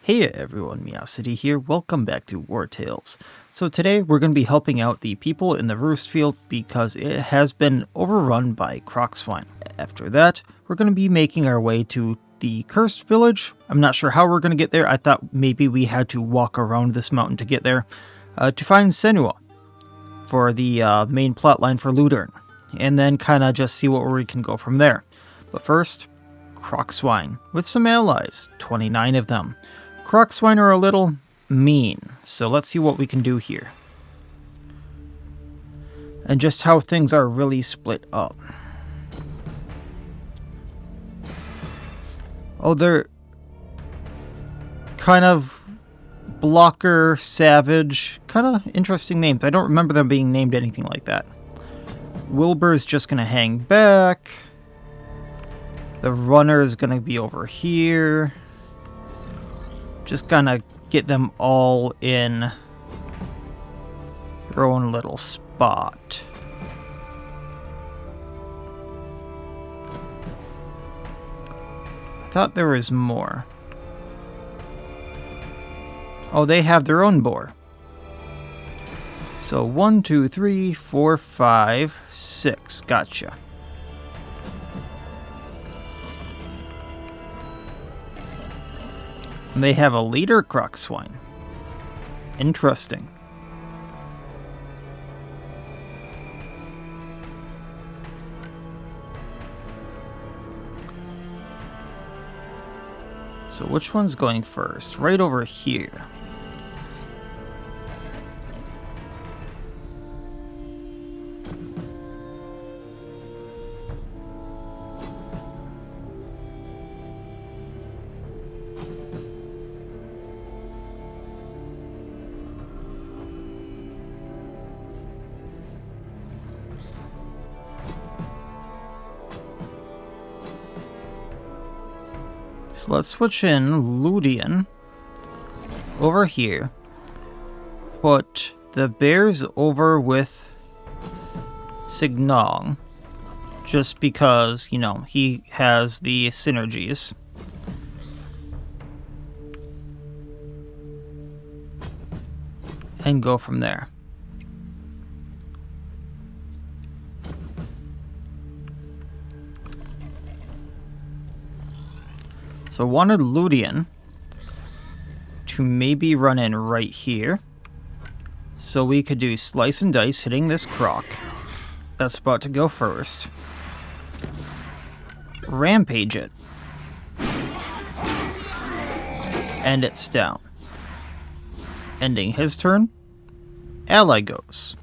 Hey everyone, Miacidae here, welcome back to Wartales. So today we're going to be helping out the people in the Rouste field because it has been overrun by Swine. After that, we're going to be making our way to the Cursed Village. I'm not sure how we're going to get there. I thought maybe we had to walk around this mountain to get there. To find Senua for the main plotline for Ludern. And then kind of just see where we can go from there. But first, Swine with some allies, 29 of them. Swine are a little mean, so let's see what we can do here. And just how things are really split up. Oh, they're kind of blocker, savage, kind of interesting names. I don't remember them being named anything like that. Wilbur's just going to hang back. The runner is going to be over here. Just gonna get them all in their own little spot. I thought there was more. Oh, they have their own boar. So 1, 2, 3, 4, 5, 6. Gotcha. They have a leader Swine. Interesting. So which one's going first? Right over here. So let's switch in Ludian over here. Put the bears over with Signong. Just because, you know, he has the synergies. And go from there. So I wanted Ludian to maybe run in right here. So we could do slice and dice hitting this croc. That's about to go first. Rampage it. And it's down. Ending his turn. Ally goes.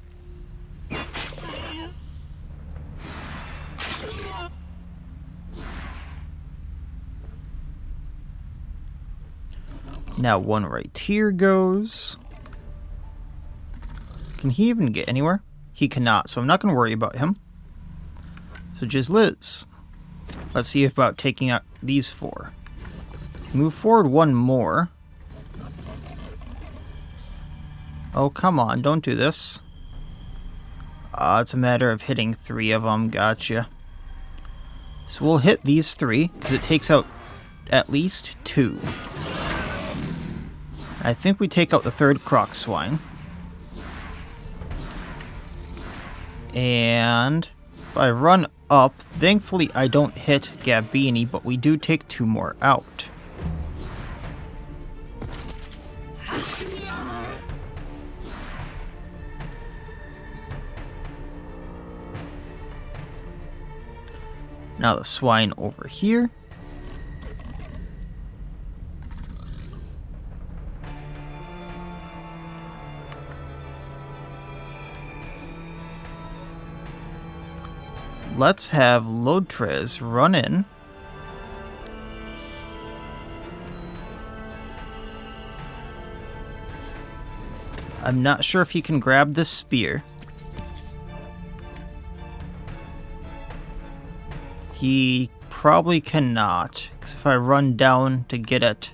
Now one right here goes. Can he even get anywhere? He cannot, so I'm not going to worry about him. So just Liz. Let's see about taking out these 4. Move forward one more. Oh, come on, don't do this. It's a matter of hitting 3 of them, gotcha. So we'll hit these 3, because it takes out at least 2. I think we take out the 3rd Swine. And if I run up, thankfully I don't hit Gabini, but we do take 2 more out. Now the swine over here. Let's have Lodrez run in. I'm not sure if he can grab this spear. He probably cannot, because if I run down to get it,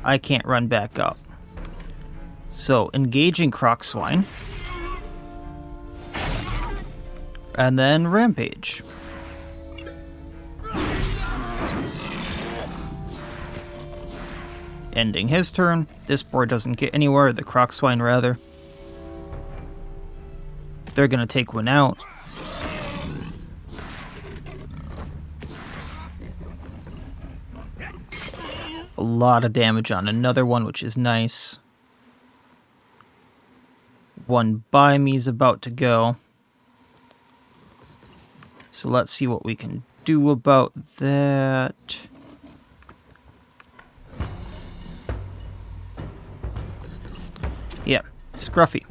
I can't run back up. So, engaging Swine. And then Rampage. ending his turn. This boar doesn't get anywhere, the croc swine rather. They're going to take one out. A lot of damage on another one, which is nice. One by me is about to go. So let's see what we can do about that. Yeah, Scruffy.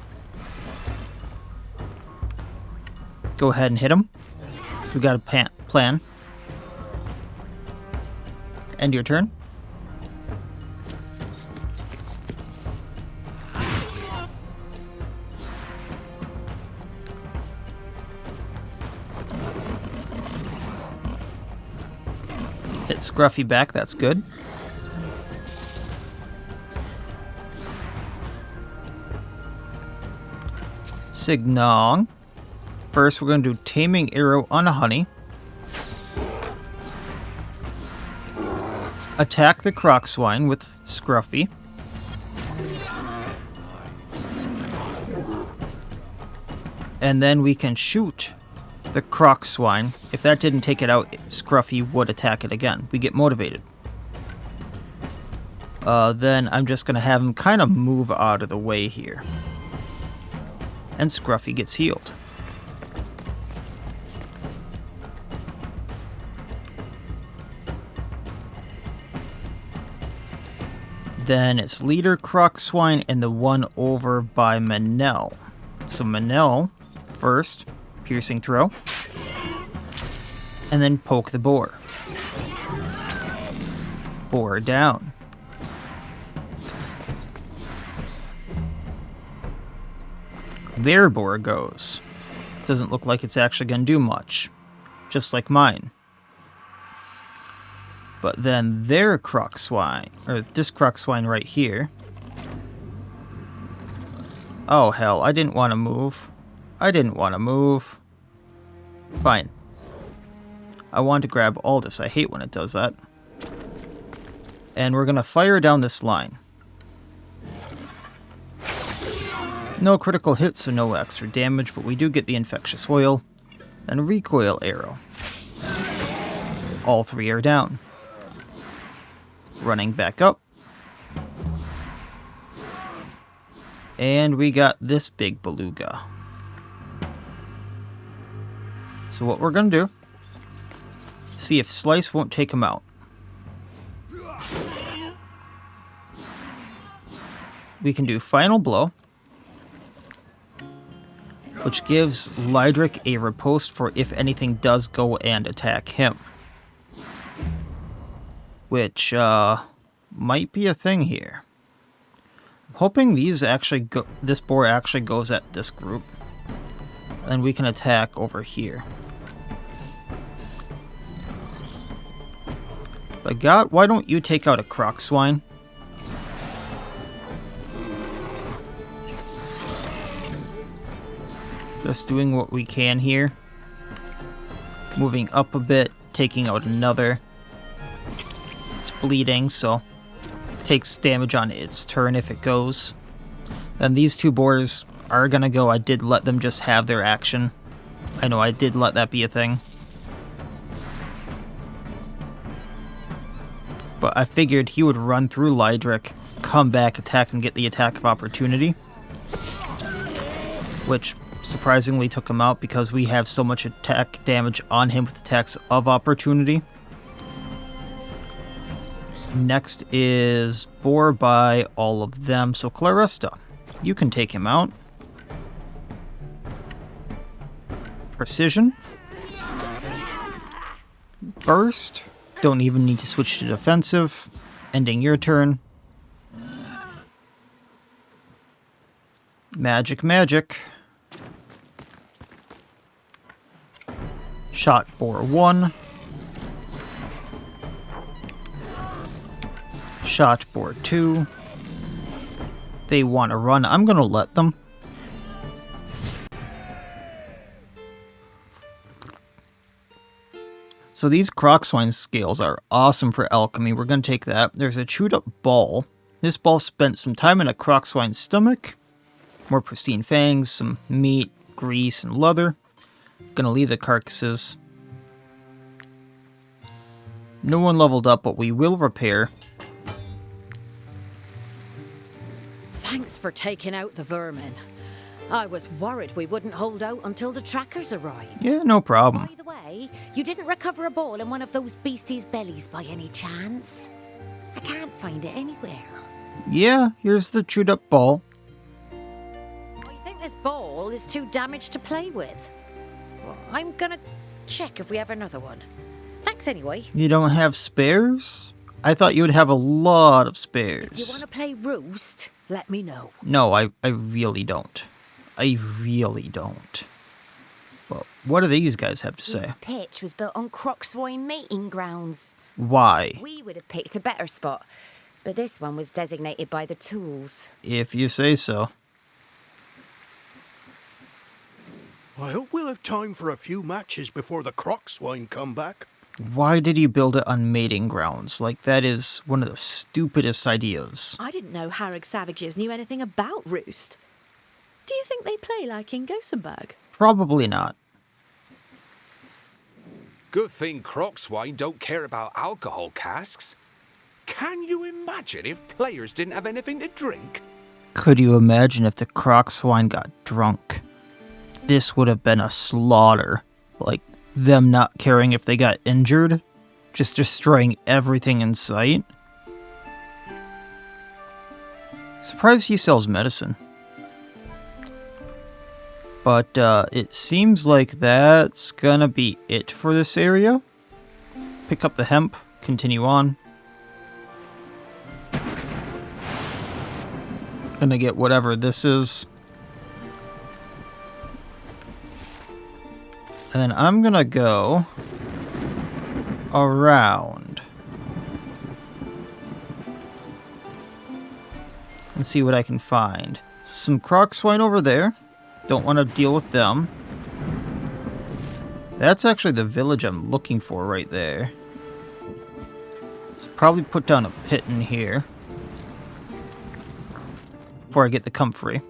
Go ahead and hit him. So we got a plan. End your turn. Hit Scruffy back, that's good. Signong. First, we're going to do Taming Arrow on a Honey. Attack the Croc Swine with Scruffy. And then we can shoot the Croc Swine. If that didn't take it out, Scruffy would attack it again. We get motivated. Then I'm just going to have him kind of move out of the way here. And Scruffy gets healed. Then it's Leader, Croc Swine, and the one over by Manel. So Manel, first, piercing throw. And then poke the boar. Boar down. Their boar goes. Doesn't look like it's actually going to do much. Just like mine. But then their Croc Swine, or this Croc Swine right here. Oh hell, I didn't want to move. Fine. I want to grab Aldous. I hate when it does that. And we're going to fire down this line. No critical hits, so no extra damage, but we do get the infectious oil. And recoil arrow. All three are down. Running back up. And we got this big beluga. So what we're going to do, see if Slice won't take him out. We can do Final Blow, which gives Lydric a riposte for if anything does go and attack him. Which, might be a thing here. I'm hoping these actually this boar actually goes at this group. And we can attack over here. But God, why don't you take out a Croc Swine? Just doing what we can here. Moving up a bit, taking out another. It's bleeding, so takes damage on its turn if it goes. Then these two boars are gonna go. I did let them just have their action. I know I did let that be a thing. But I figured he would run through Lydric, come back, attack, and get the attack of opportunity. Which surprisingly took him out because we have so much attack damage on him with attacks of opportunity. Next is boar by all of them. So Clarista, you can take him out. Precision. Burst. Don't even need to switch to defensive. Ending your turn. Magic. Shot boar 1. Shot boar 2. They want to run. I'm going to let them. So these Croc Swine scales are awesome for alchemy. We're going to take that. There's a chewed up ball, This ball spent some time in a croc swine's stomach. More pristine fangs, some meat, grease, and leather. Gonna leave the carcasses. No one leveled up, but we will repair. Thanks for taking out the vermin. I was worried we wouldn't hold out until the trackers arrived. Yeah, no problem. By the way, you didn't recover a ball in one of those beasties' bellies by any chance? I can't find it anywhere. Yeah, here's the chewed up ball. I think this ball is too damaged to play with. Well, I'm gonna check if we have another one. Thanks anyway. You don't have spares? I thought you would have a lot of spares. If you want to play Rouste, let me know. No, I really don't. I really don't. Well, what do these guys have to say? This pitch was built on Swine mating grounds. Why? We would have picked a better spot, but this one was designated by the tools. If you say so. I hope we'll have time for a few matches before the croc swine come back. Why did you build it on mating grounds? Like, that is one of the stupidest ideas. I didn't know Harrog Savages knew anything about Rouste. Do you think they play like in Gothenburg? Probably not. Good thing croc swine don't care about alcohol casks. Can you imagine if players didn't have anything to drink? Could you imagine if the croc swine got drunk? This would have been a slaughter. Like, them not caring if they got injured. Just destroying everything in sight. Surprised he sells medicine. But it seems like that's gonna be it for this area. Pick up the hemp, continue on. Gonna get whatever this is. And then I'm gonna go around and see what I can find. Some croc swine over there. Don't want to deal with them. That's actually the village I'm looking for right there. So probably put down a pit in here before I get the comfrey.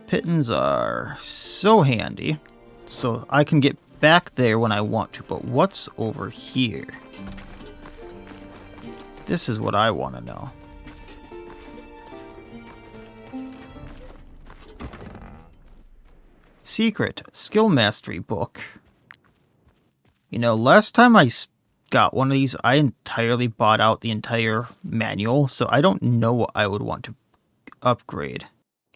Pittons are so handy, so I can get back there when I want to, but what's over here? This is what I want to know. Secret Skill Mastery Book. You know, last time I got one of these, I entirely bought out the entire manual, so I don't know what I would want to upgrade.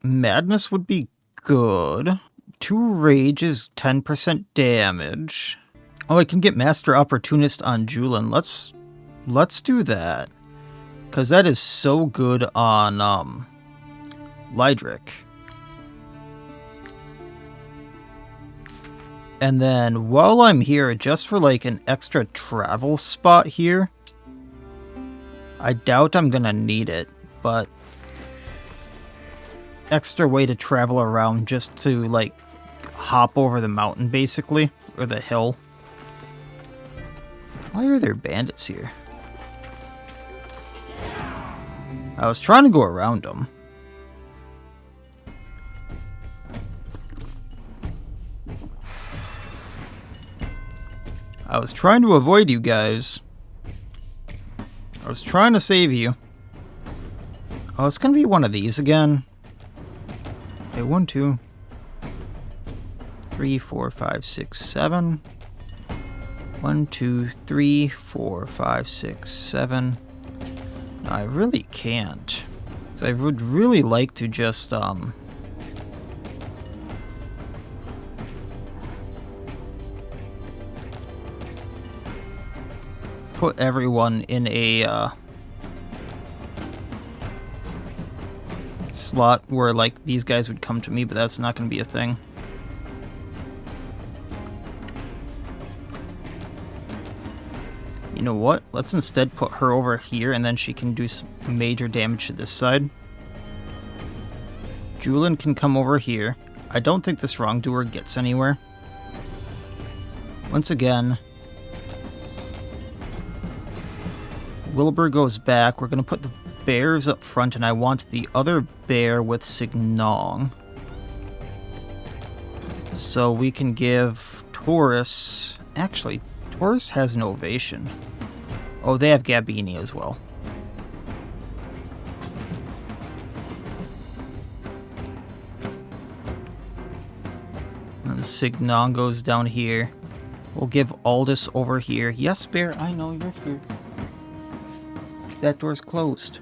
Madness would be good. 2 rage is 10% damage. Oh, I can get Master Opportunist on Julin. Let's do that. Because that is so good on Lydric. And then while I'm here, just for like an extra travel spot here, I doubt I'm gonna need it, but extra way to travel around just to like hop over the mountain basically, or the hill. Why are there bandits here? I was trying to go around them. I was trying to avoid you guys. I was trying to save you. Oh, it's gonna be one of these again. Okay, 1, 2, 3, 4, 5, 6, 7. 1, 2, 3, 4, 5, 6, 7. No, I really can't. 'Cause I would really like to just, put everyone in a, slot where, like, these guys would come to me, but that's not going to be a thing. You know what? Let's instead put her over here, and then she can do some major damage to this side. Julin can come over here. I don't think this wrongdoer gets anywhere. Once again, Wilbur goes back. We're going to put the bears up front, and I want the other bear with Signong. So we can give Taurus... Actually, Taurus has an ovation. Oh, they have Gabini as well. And Signong goes down here. We'll give Aldous over here. Yes, bear, I know you're here. That door's closed.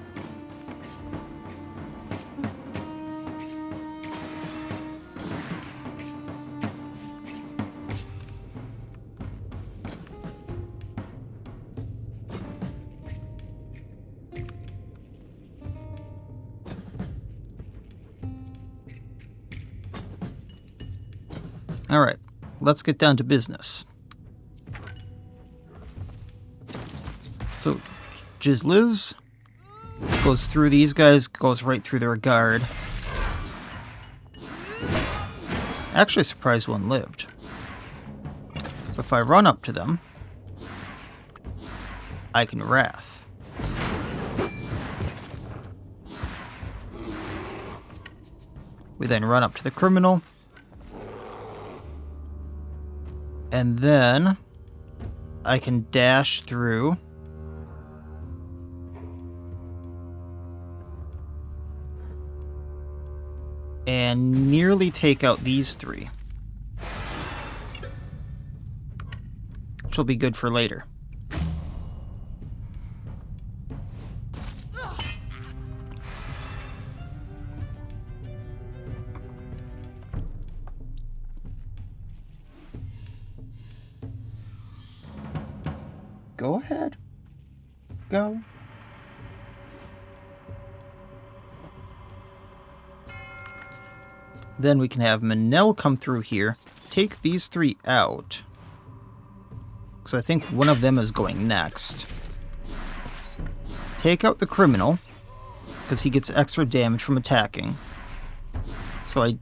Alright, let's get down to business. So, Jizliz goes through these guys, goes right through their guard. Actually surprised one lived. If I run up to them, I can Wrath. We then run up to the criminal. And then I can dash through. And nearly take out these three. Which will be good for later. Go ahead. Go. Then we can have Manel come through here, take these three out. Because I think one of them is going next. Take out the criminal, because he gets extra damage from attacking. So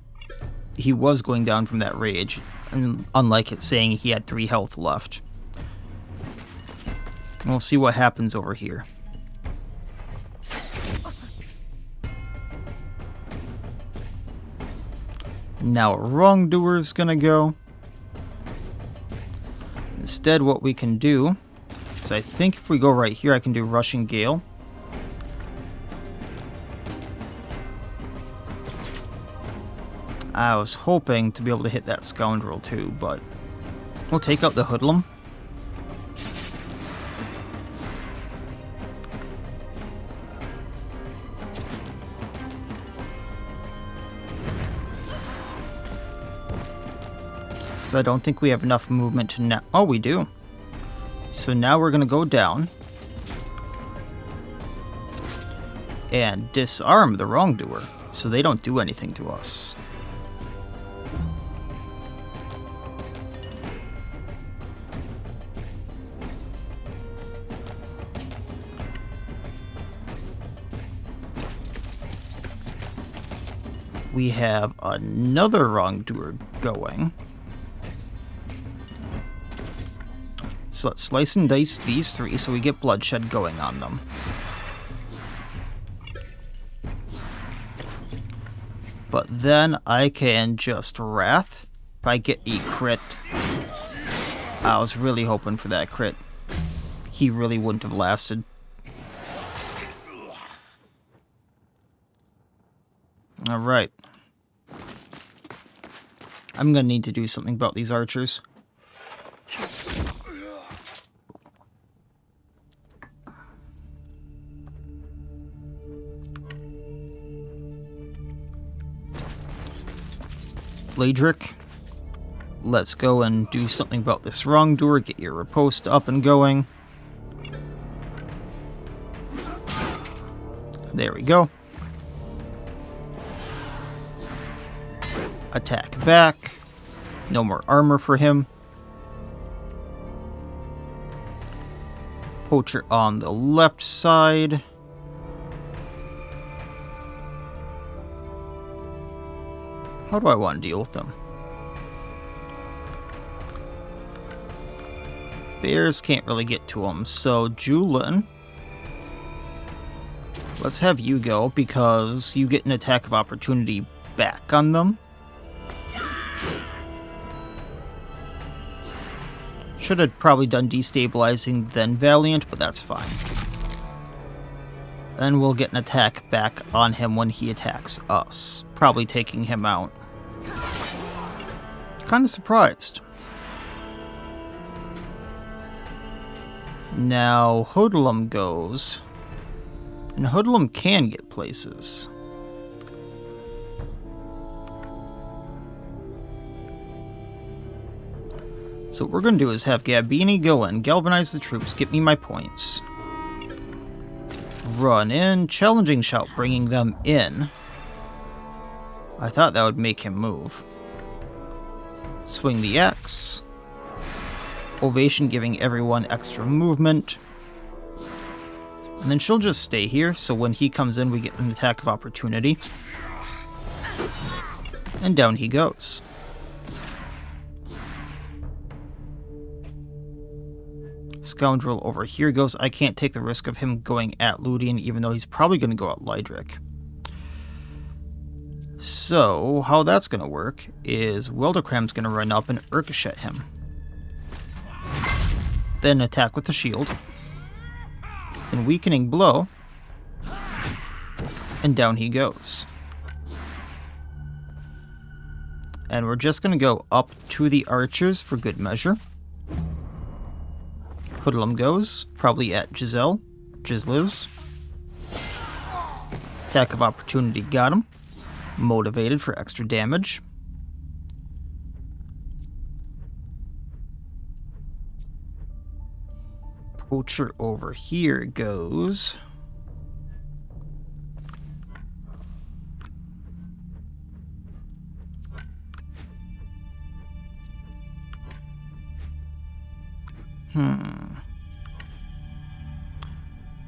he was going down from that rage, unlike it saying he had 3 health left. And we'll see what happens over here. Now Wrongdoer's gonna go. Instead, what we can do is I think if we go right here, I can do Rushing Gale. I was hoping to be able to hit that Scoundrel too, but we'll take out the Hoodlum. So I don't think we have enough movement to now. Oh, we do. So now we're going to go down and disarm the Wrongdoer so they don't do anything to us. We have another Wrongdoer going. So let's slice and dice these 3 so we get bloodshed going on them. But then I can just Wrath if I get a crit. I was really hoping for that crit. He really wouldn't have lasted. Alright. I'm gonna need to do something about these archers. Ladrick, let's go and do something about this Wrongdoer. Get your riposte up and going. There we go. Attack back. No more armor for him. Poacher on the left side. How do I want to deal with them? bears can't really get to him. So, Julin, let's have you go because you get an attack of opportunity back on them. Should have probably done destabilizing, then Valiant, but that's fine. Then we'll get an attack back on him when he attacks us, probably taking him out. Kind of surprised. Now, Hoodlum goes, and Hoodlum can get places. So what we're going to do is have Gabini go in, galvanize the troops, get me my points. Run in, challenging shout, bringing them in. I thought that would make him move. Swing the X. Ovation, giving everyone extra movement. And then she'll just stay here, so when he comes in we get an attack of opportunity. And down he goes. Scoundrel over here goes. I can't take the risk of him going at Ludian, even though he's probably going to go at Lydric. So, how that's going to work is Wildecram's going to run up and Urkashet him. Then attack with the shield. Then weakening blow. And down he goes. And we're just going to go up to the archers for good measure. Hoodlum goes, probably at Giselle. Gisliz. Attack of opportunity got him. Motivated for extra damage. Poacher over here goes.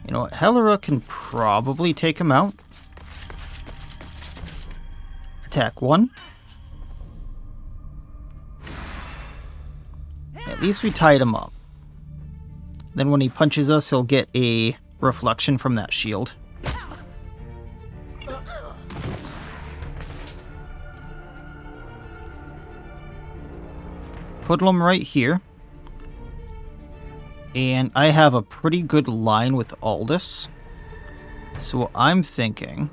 You know what? Helera can probably take him out. Attack 1. At least we tied him up. Then when he punches us, he'll get a reflection from that shield. Hoodlum right here. And I have a pretty good line with Aldous. So what I'm thinking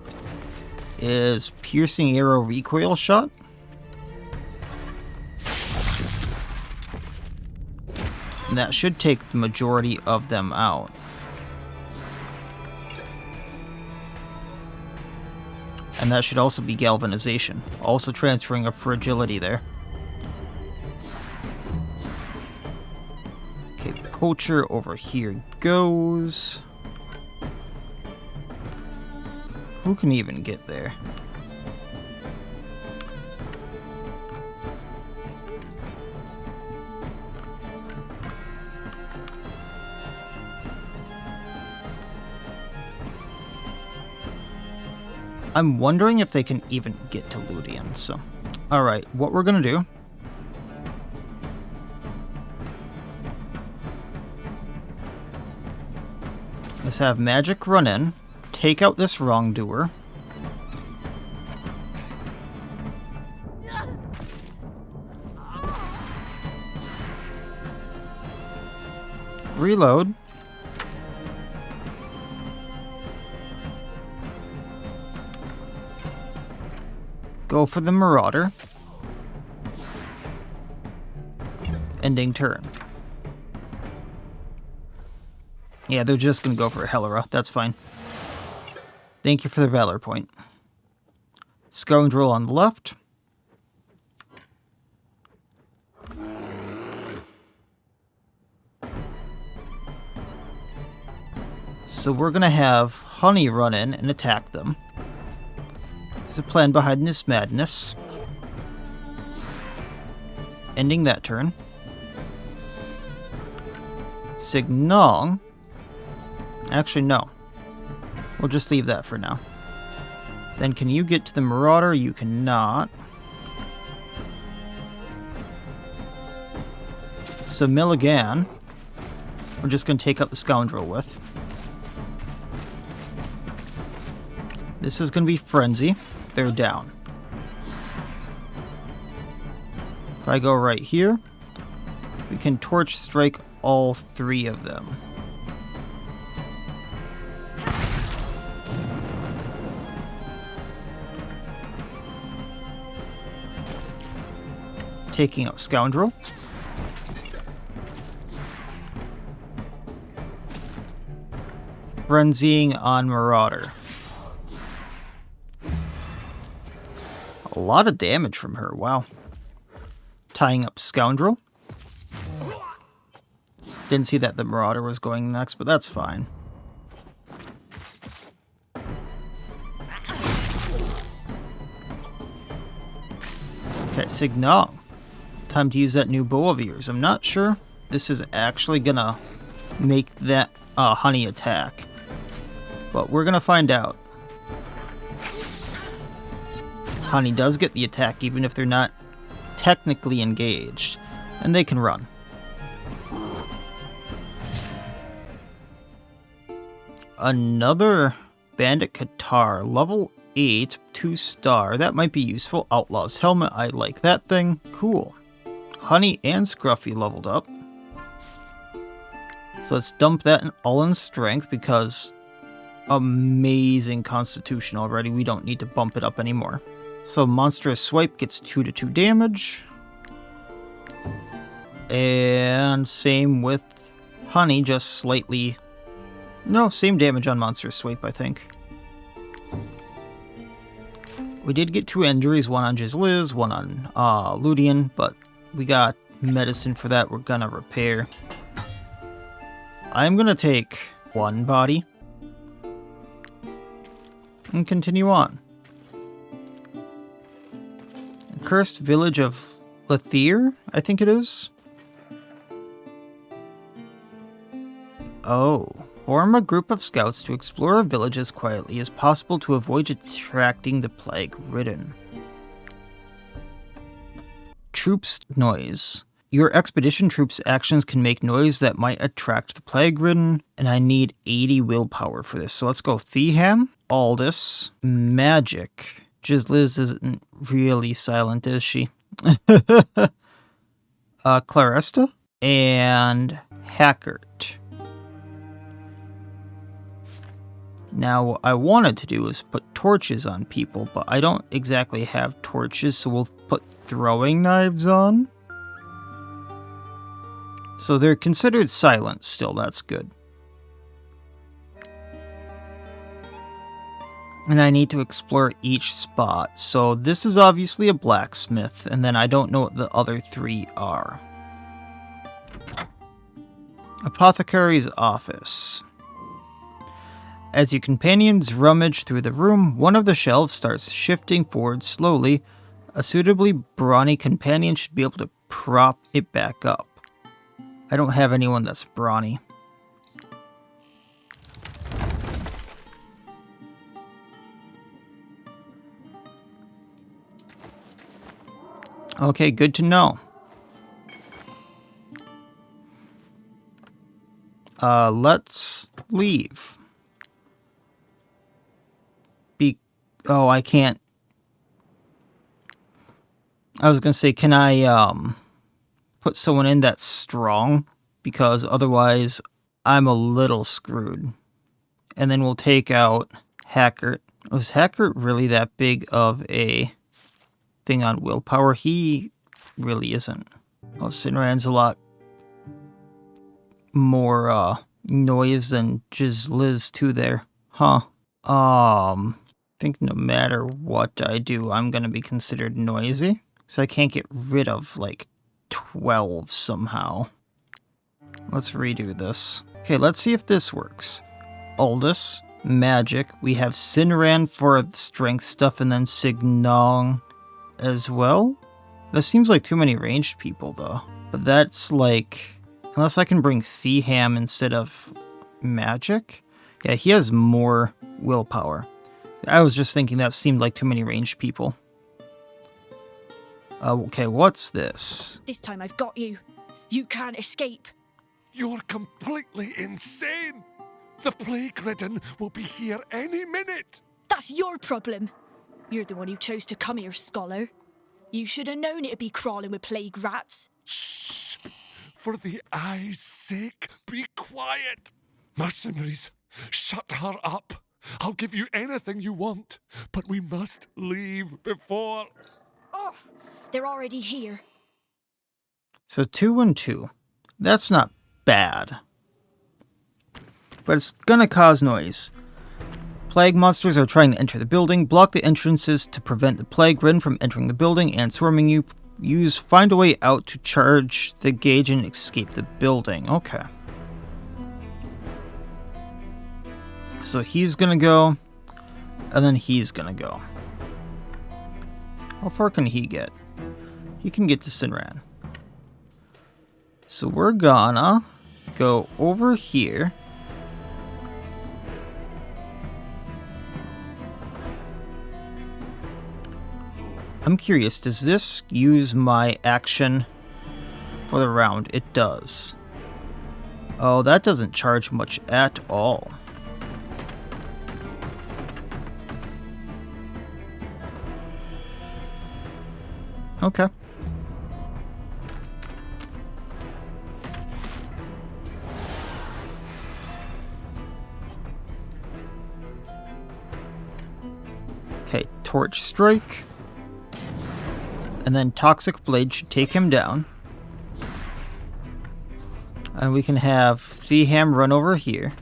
is piercing arrow recoil shot. And that should take the majority of them out. And that should also be galvanization. Also transferring a fragility there. Okay, Poacher over here goes. Who can even get there? I'm wondering if they can even get to Ludian, so... Alright, what we're gonna do... is have Magic run in, take out this wrongdoer. Reload. Go for the Marauder. Ending turn. Yeah, they're just going to go for a Helera. That's fine. Thank you for the Valor point. Scoundrel on the left. So we're going to have Honey run in and attack them. There's a plan behind this madness. Ending that turn. Signal. Actually, no. We'll just leave that for now. Then can you get to the Marauder? You cannot. So Milligan we're just going to take out the Scoundrel with. This is going to be Frenzy. They're down. If I go right here, we can Torch Strike all 3 of them. Taking out Scoundrel. Frenzying on Marauder. A lot of damage from her, wow. Tying up Scoundrel. Didn't see that the Marauder was going next, but that's fine. Okay, Signal. Time to use that new bow of yours. I'm not sure this is actually gonna make that honey attack, but we're gonna find out. Honey does get the attack even if they're not technically engaged, and they can run. Another Bandit Qatar, level 8, 2-star. That might be useful. Outlaw's Helmet, I like that thing. Cool. Honey and Scruffy leveled up. So let's dump that all in strength because amazing constitution already. We don't need to bump it up anymore. So Monstrous Swipe gets 2/2 damage. And same with Honey, just slightly... No, same damage on Monstrous Swipe, I think. We did get 2 injuries, one on Jizliz, one on Ludian, but we got medicine for that we're gonna repair. I'm gonna take 1 body and continue on. Cursed Village of Lethyre, I think it is. Oh. Form a group of scouts to explore a village as quietly as possible to avoid attracting the plague-ridden. Troops noise. Your expedition troops' actions can make noise that might attract the plague-ridden, and I need 80 willpower for this. So let's go Theham, Aldous, Magic. Jizliz isn't really silent, is she? Claresta, and Hackert. Now, what I wanted to do is put torches on people, but I don't exactly have torches, so we'll put throwing knives on. So they're considered silent still, that's good. And I need to explore each spot, so this is obviously a blacksmith, and then I don't know what the other 3 are. Apothecary's office. As your companions rummage through the room, one of the shelves starts shifting forward slowly. A suitably brawny companion should be able to prop it back up. I don't have anyone that's brawny. Okay, good to know. Let's leave. Oh, I can't. I was gonna say, can I, put someone in that's strong? Because otherwise, I'm a little screwed. And then we'll take out Hackert. Was Hackert really that big of a thing on willpower? He really isn't. Oh, Sinran's a lot more, noise than Jizliz too there. Huh. I think no matter what I do, I'm gonna be considered noisy. So I can't get rid of, like, 12 somehow. Let's redo this. Okay, let's see if this works. Aldous, Magic. We have Sinran for strength stuff, and then Signong as well. That seems like too many ranged people, though. But that's like... Unless I can bring Theham instead of Magic? Yeah, he has more willpower. I was just thinking that seemed like too many ranged people. Okay, what's this? This time I've got you. You can't escape. You're completely insane! The plague-ridden will be here any minute! That's your problem. You're the one who chose to come here, scholar. You should have known it'd be crawling with plague rats. Shh! For the eye's sake, be quiet! Mercenaries, shut her up! I'll give you anything you want, but we must leave before... Oh, they're already here. So 2 and 2. That's not bad. But it's gonna cause noise. Plague monsters are trying to enter the building. Block the entrances to prevent the plague-ridden from entering the building and swarming you. Use find a way out to charge the gauge and escape the building. Okay. So he's gonna go, and then he's gonna go. How far can he get? He can get to Sinran. So we're gonna go over here. I'm curious, does this use my action for the round? It does. Oh, that doesn't charge much at all. Okay. Okay, Torch Strike. And then Toxic Blade should take him down. And we can have Theaham run over here.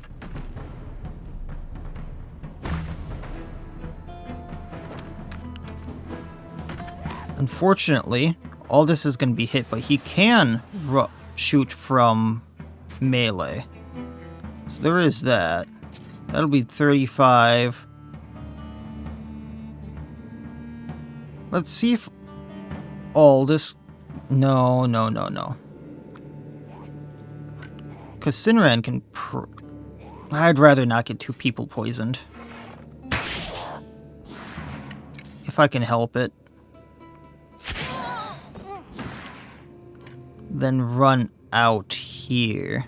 Unfortunately, all this is going to be hit, but he can shoot from melee. So there is that. That'll be 35. Let's see if all this... No. Because Sinran can... I'd rather not get 2 people poisoned. If I can help it. Then run out here.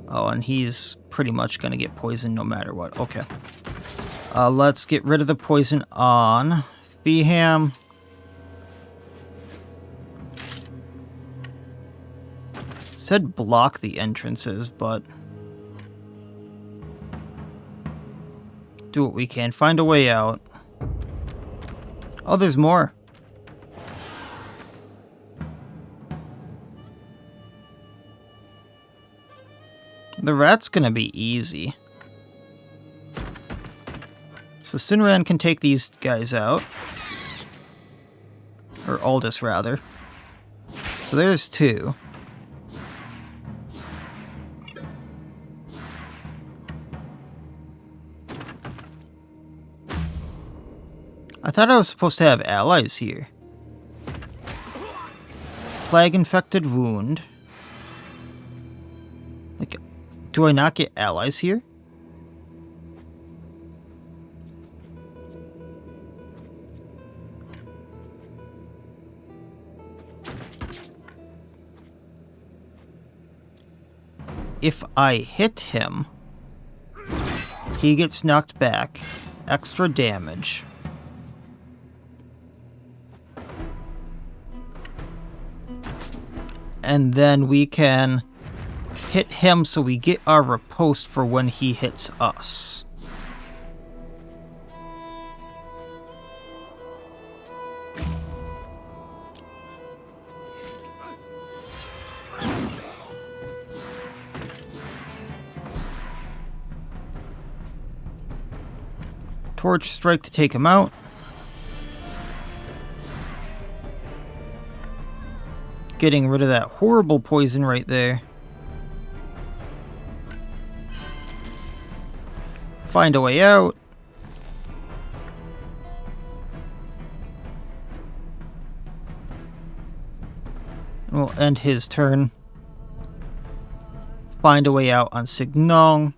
Oh, and he's pretty much going to get poisoned no matter what. Okay. Let's get rid of the poison on Theaham. Said block the entrances, but... do what we can. Find a way out. Oh, there's more. The rat's gonna be easy. So Sinran can take these guys out. Or Aldous, rather. So there's 2. I thought I was supposed to have allies here. Plague-infected wound. Like, do I not get allies here? If I hit him, he gets knocked back. Extra damage. And then we can hit him so we get our riposte for when he hits us. Torch Strike to take him out. Getting rid of that horrible poison right there. Find a way out. We'll end his turn. Find a way out on Signong.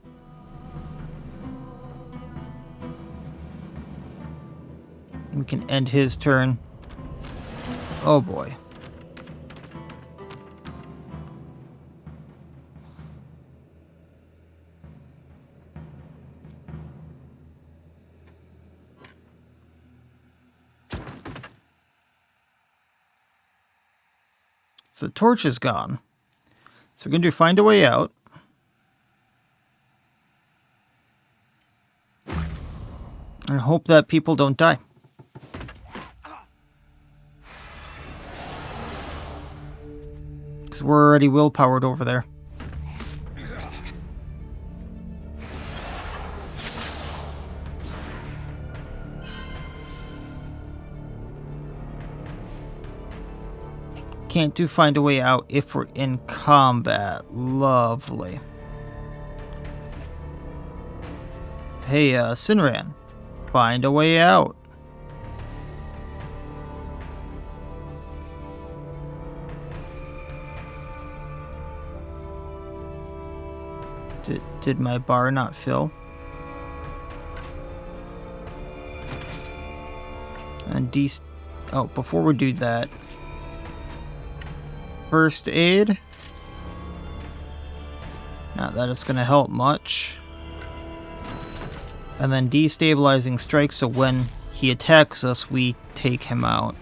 We can end his turn. Oh boy. So the torch is gone. So we're going to find a way out. And hope that people don't die. Because we're already willpowered over there. Can't do find a way out if we're in combat. Lovely. Hey, Sinran. Find a way out. Did my bar not fill? And oh, before we do that, first aid. Not that it's gonna help much. And then destabilizing strike, so when he attacks us, we take him out.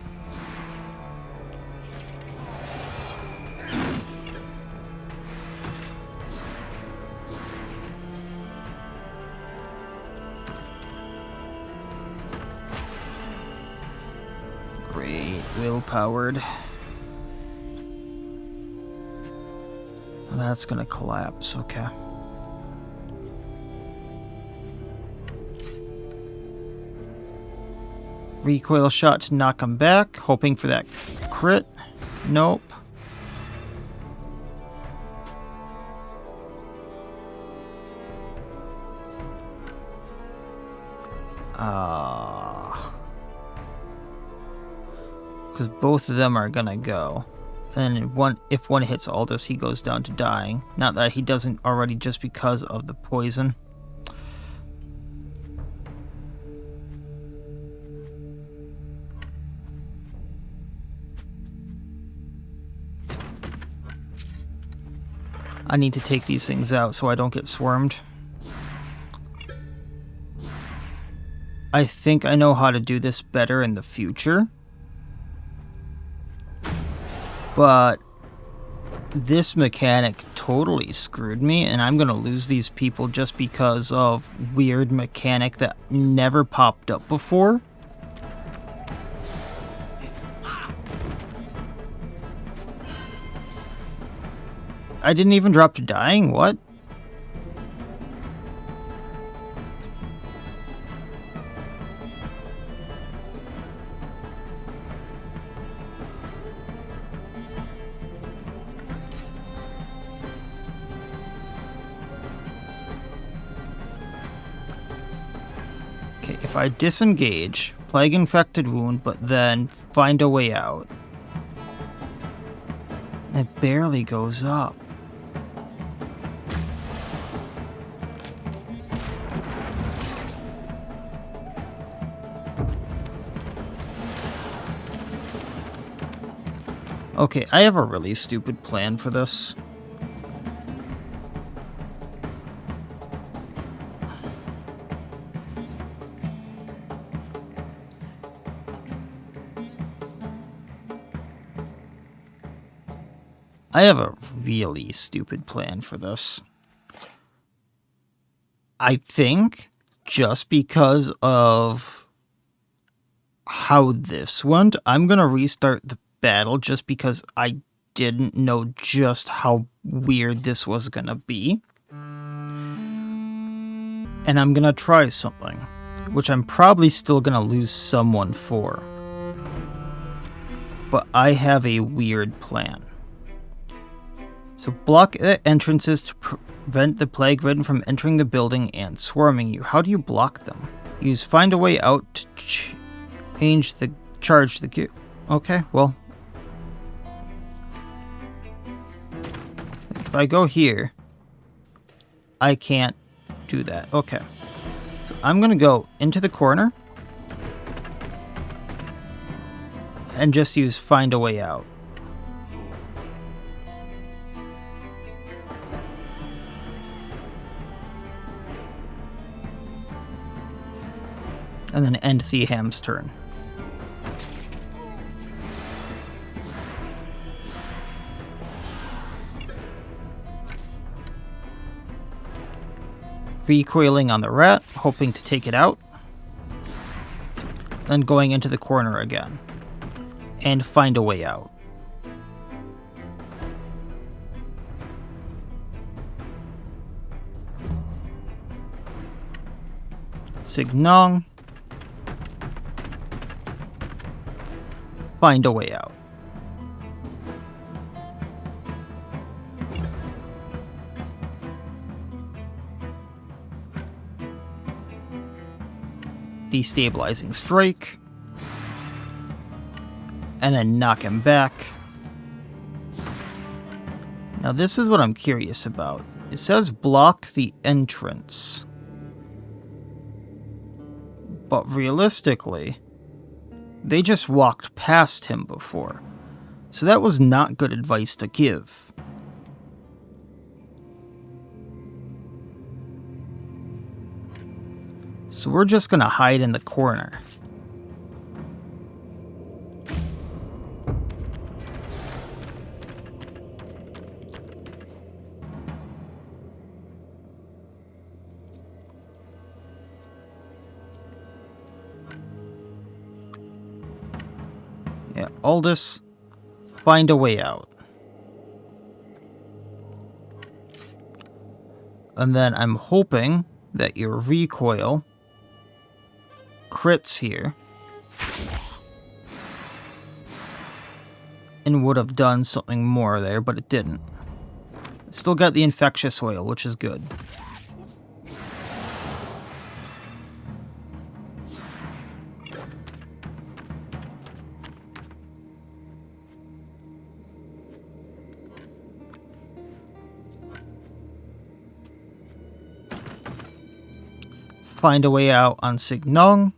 Great, willpowered. That's gonna collapse, okay. Recoil shot to knock him back, hoping for that crit. Nope. Because both of them are gonna go. And if one hits Aldous, he goes down to dying. Not that he doesn't already just because of the poison. I need to take these things out so I don't get swarmed. I think I know how to do this better in the future. But this mechanic totally screwed me, and I'm gonna lose these people just because of weird mechanic that never popped up before. I didn't even drop to dying? What? Okay, if I disengage, plague infected wound, but then find a way out. It barely goes up. Okay, I have a really stupid plan for this. I have a really stupid plan for this. I think just because of how this went, I'm going to restart the battle just because I didn't know just how weird this was going to be. And I'm going to try something, which I'm probably still going to lose someone for. But I have a weird plan. So block the entrances to prevent the plague ridden from entering the building and swarming you. How do you block them? Use find a way out to charge the gear. Okay, well. If I go here, I can't do that. Okay. So I'm going to go into the corner. and just use Find a Way Out. And then end Theham's turn. Recoiling on the rat, hoping to take it out. Then going into the corner again. And Find a Way Out. Signong. Find a Way Out. Destabilizing Strike. And then knock him back. Now this is what I'm curious about. It says block the entrance. But realistically, they just walked past him before. So that was not good advice to give. So we're just gonna hide in the corner. Yeah, Aldous, Find a Way Out. And then I'm hoping that your recoil crits here. And would have done something more there, but it didn't. Still got the infectious oil, which is good. Find a Way Out on Signong.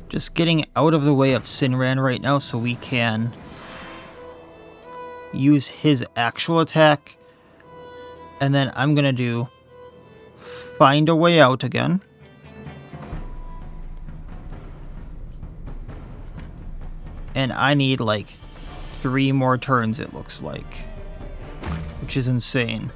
Just getting out of the way of Sinran right now so we can use his actual attack. And then I'm going to do Find a Way Out again. And I need like 3 more turns, it looks like. Which is insane.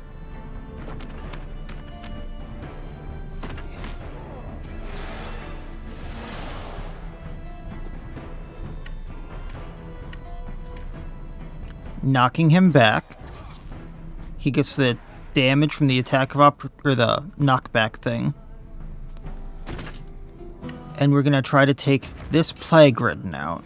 Knocking him back. He gets the damage from the attack of or the knockback thing. And we're gonna try to take this Plague Ridden out.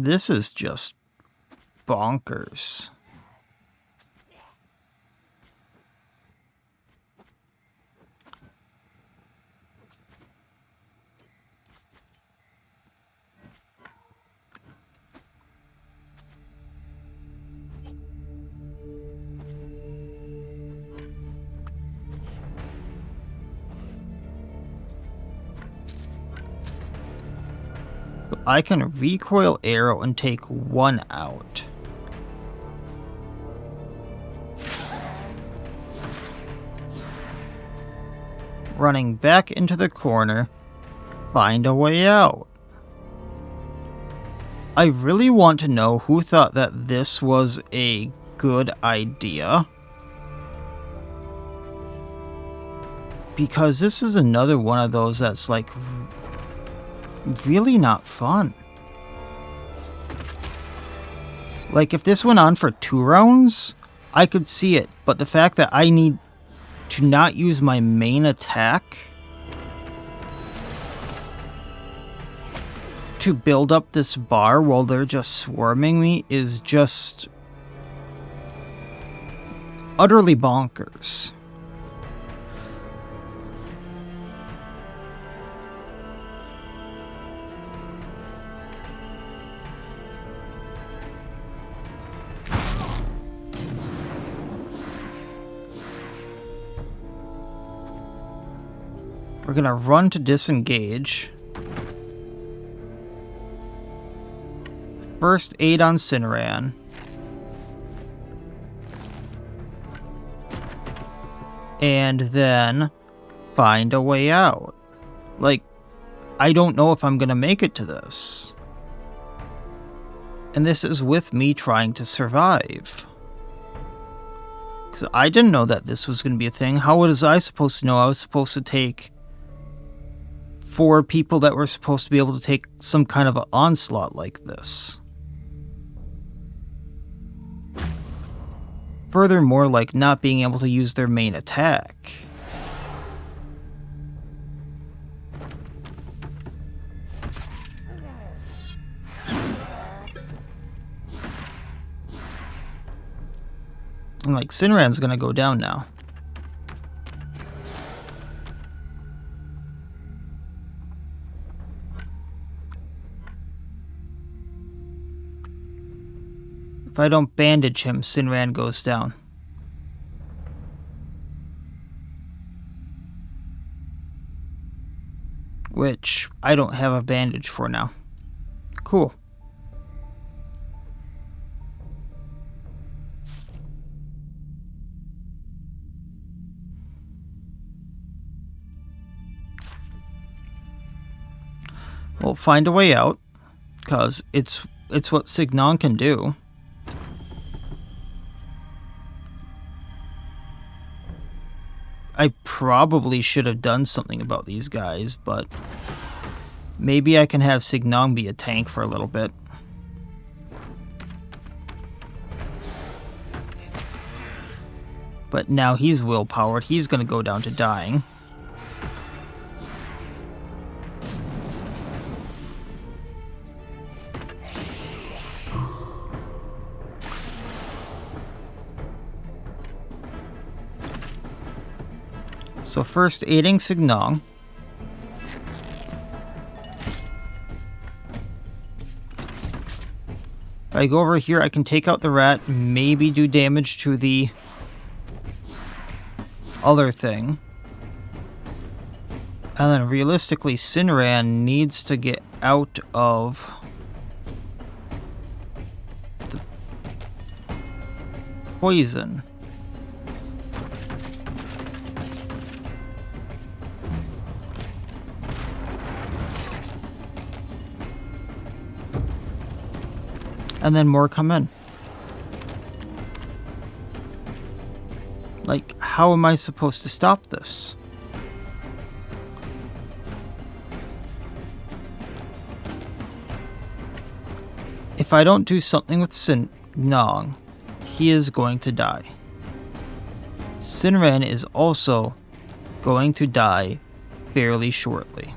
This is just bonkers. I can recoil arrow and take 1 out. Running back into the corner, Find a Way Out. I really want to know who thought that this was a good idea. Because this is another one of those that's like really not fun. Like if this went on for 2 rounds, I could see it, but the fact that I need to not use my main attack to build up this bar while they're just swarming me is just utterly bonkers. We're gonna run to disengage. First aid on Cineran. And then find a way out. Like, I don't know if I'm gonna make it to this. And this is with me trying to survive. Because I didn't know that this was gonna be a thing. How was I supposed to know I was supposed to take 4 people that were supposed to be able to take some kind of an onslaught like this? Furthermore, like not being able to use their main attack. And like Cineran's gonna go down now. If I don't bandage him, Cineran goes down. Which I don't have a bandage for now. Cool. We'll find a way out, because it's what Signon can do. I probably should have done something about these guys, but maybe I can have Signon be a tank for a little bit. But now he's willpowered, he's gonna go down to dying. So first aiding Signon. If I go over here, I can take out the rat, maybe do damage to the other thing. And then realistically, Cineran needs to get out of the poison. And then more come in. Like, how am I supposed to stop this? If I don't do something with Signon, he is going to die. Cineran is also going to die fairly shortly.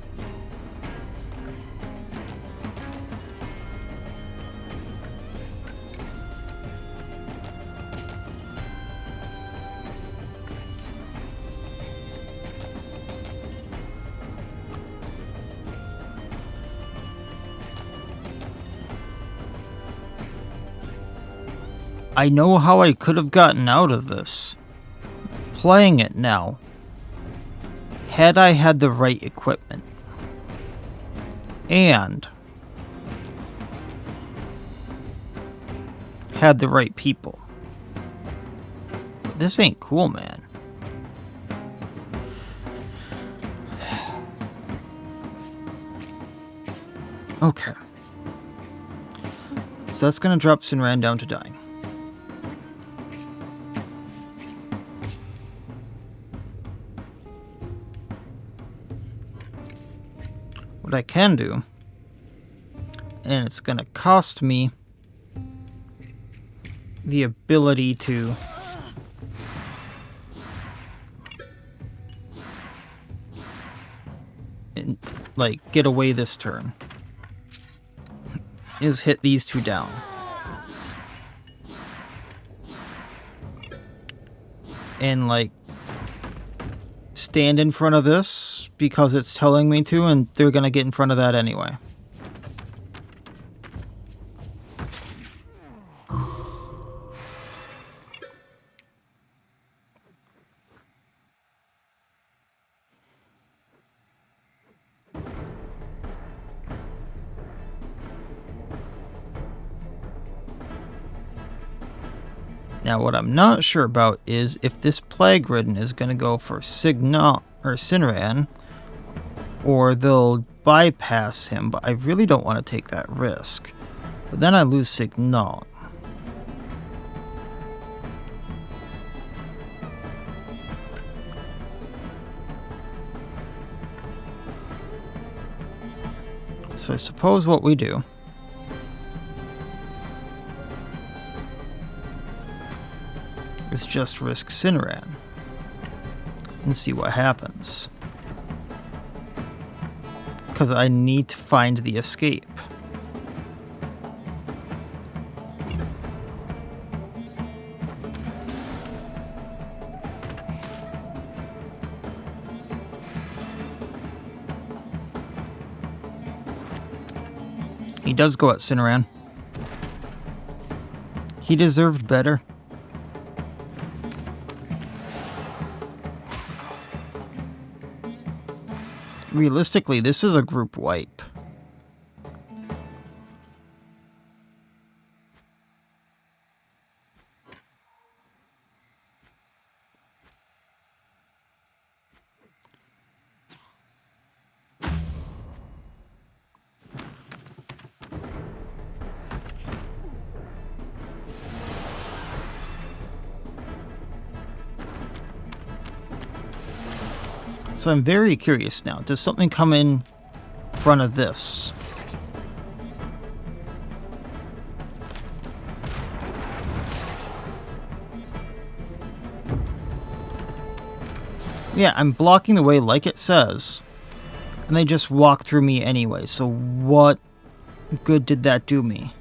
I know how I could have gotten out of this. Playing it now. Had I had the right equipment. And had the right people. This ain't cool, man. Okay. So that's gonna drop Cineran down to dying. what I can do, and it's gonna cost me the ability to like get away this turn, is hit these two down. And like stand in front of this because it's telling me to, and they're gonna get in front of that anyway. Now, what I'm not sure about is if this Plague Ridden is going to go for Signal or Sinran, or they'll bypass him, but I really don't want to take that risk. But then I lose Signal. So I suppose what we do is just risk Sinran and see what happens. Because I need to find the escape. He does go at Sinran. He deserved better. Realistically, this is a group wipe. So I'm very curious now. Does something come in front of this? Yeah, I'm blocking the way like it says. And they just walk through me anyway. So what good did that do me?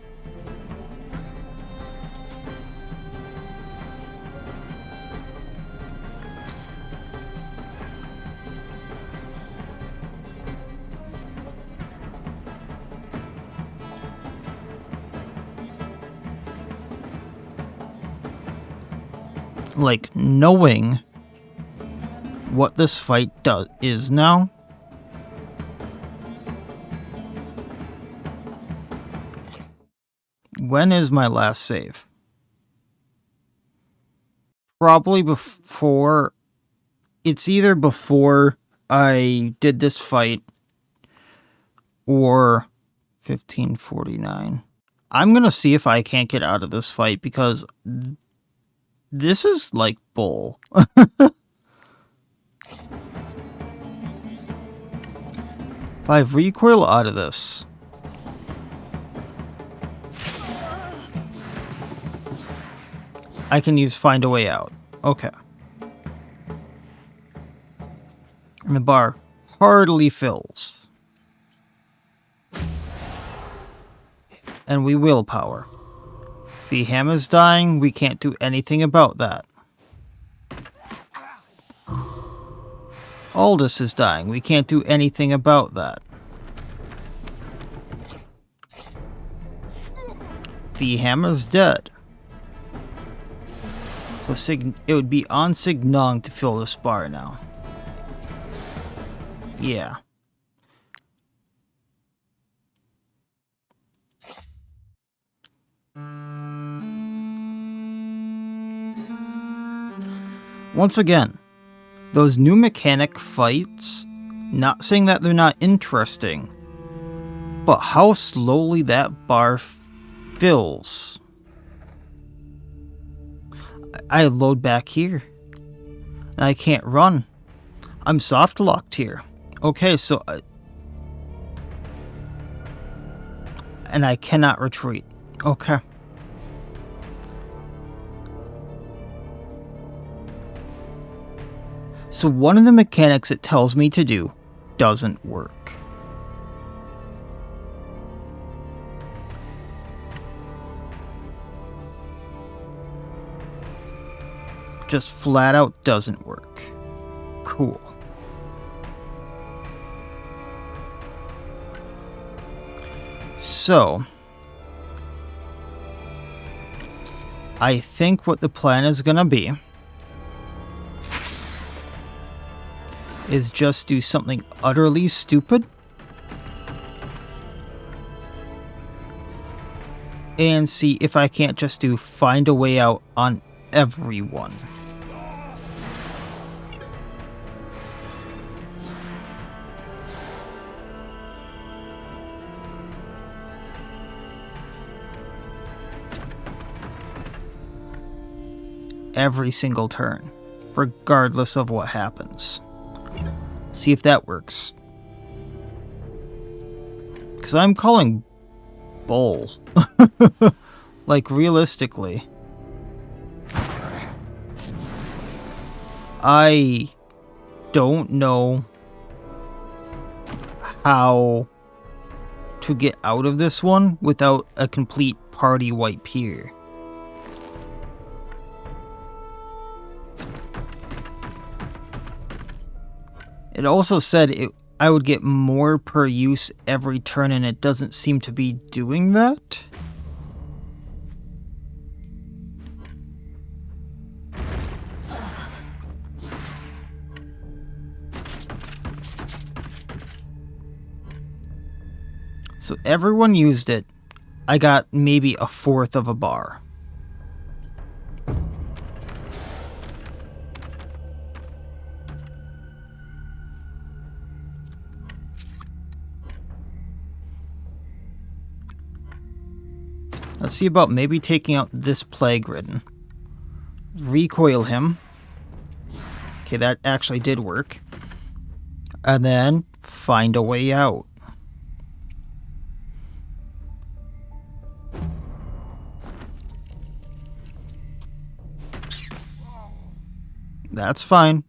Like, knowing what this fight is now. When is my last save? Probably before... It's either before I did this fight or 1549. I'm gonna see if I can't get out of this fight because... This is like bull. If I recoil out of this, I can use find a way out. Okay. And the bar hardly fills. And we willpower. The hammer's dying, we can't do anything about that. Aldous is dying, we can't do anything about that. The hammer's dead. So it would be on Signong to fill this bar now. Yeah. Once again, those new mechanic fights, not saying that they're not interesting, but how slowly that bar fills. I load back here, and I can't run. I'm soft locked here. Okay, so and I cannot retreat. Okay. So one of the mechanics it tells me to do doesn't work. Just flat out doesn't work. Cool. So, I think what the plan is gonna be is just do something utterly stupid and see if I can't just do find a way out on everyone. Every single turn, regardless of what happens. See if that works. Because I'm calling bull. Like, realistically. I don't know how to get out of this one without a complete party wipe here. It also said I would get more per use every turn, and it doesn't seem to be doing that. So everyone used it. I got maybe a fourth of a bar. Let's see about maybe taking out this plague ridden. Recoil him. Okay, that actually did work. And then find a way out. That's fine.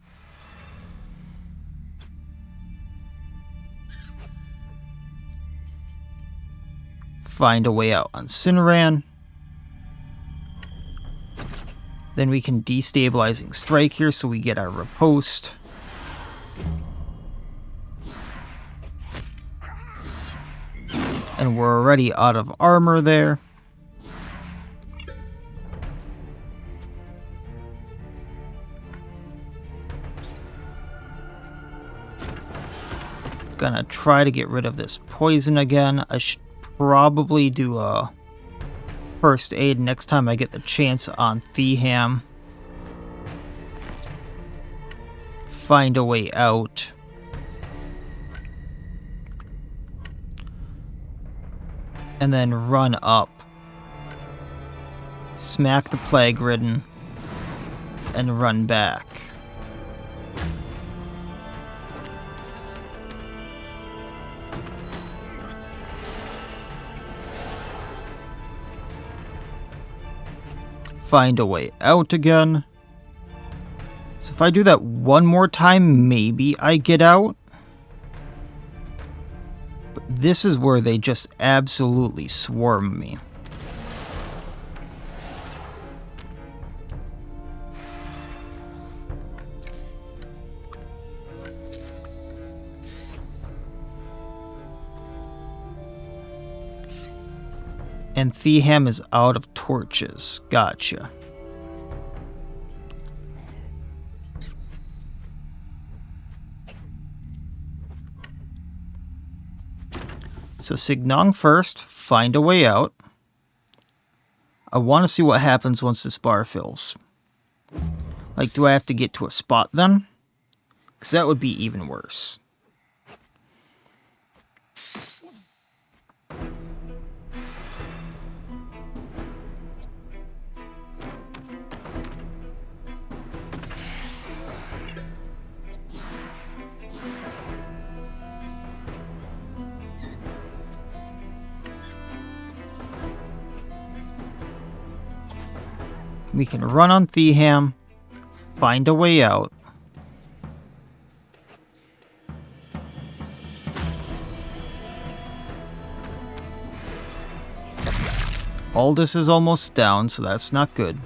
Find a way out on Cineran. Then we can destabilizing strike here so we get our riposte. And we're already out of armor there. Gonna try to get rid of this poison again. I should probably do a first aid next time I get the chance on Theham. Find a way out. And then run up. Smack the plague ridden. And run back. Find a way out again. So if I do that one more time, maybe I get out. But this is where they just absolutely swarm me. And Theham is out of torches. Gotcha. So Signong first, find a way out. I want to see what happens once this bar fills. Like, do I have to get to a spot then? Because that would be even worse. We can run on Theham, find a way out. Aldous is almost down, so that's not good.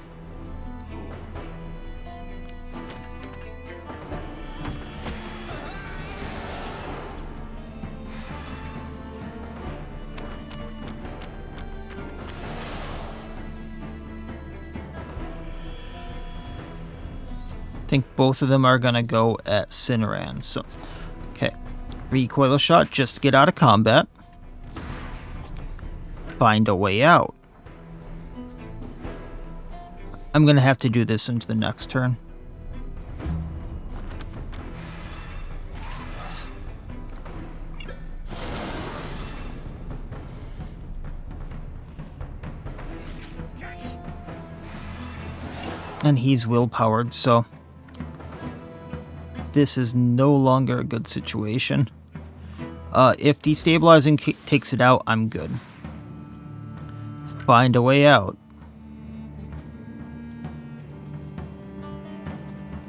I think both of them are going to go at Cinnaran. So, okay. Recoil a shot just to get out of combat. Find a way out. I'm going to have to do this into the next turn. And he's will-powered, so this is no longer a good situation. If destabilizing takes it out, I'm good. Find a way out.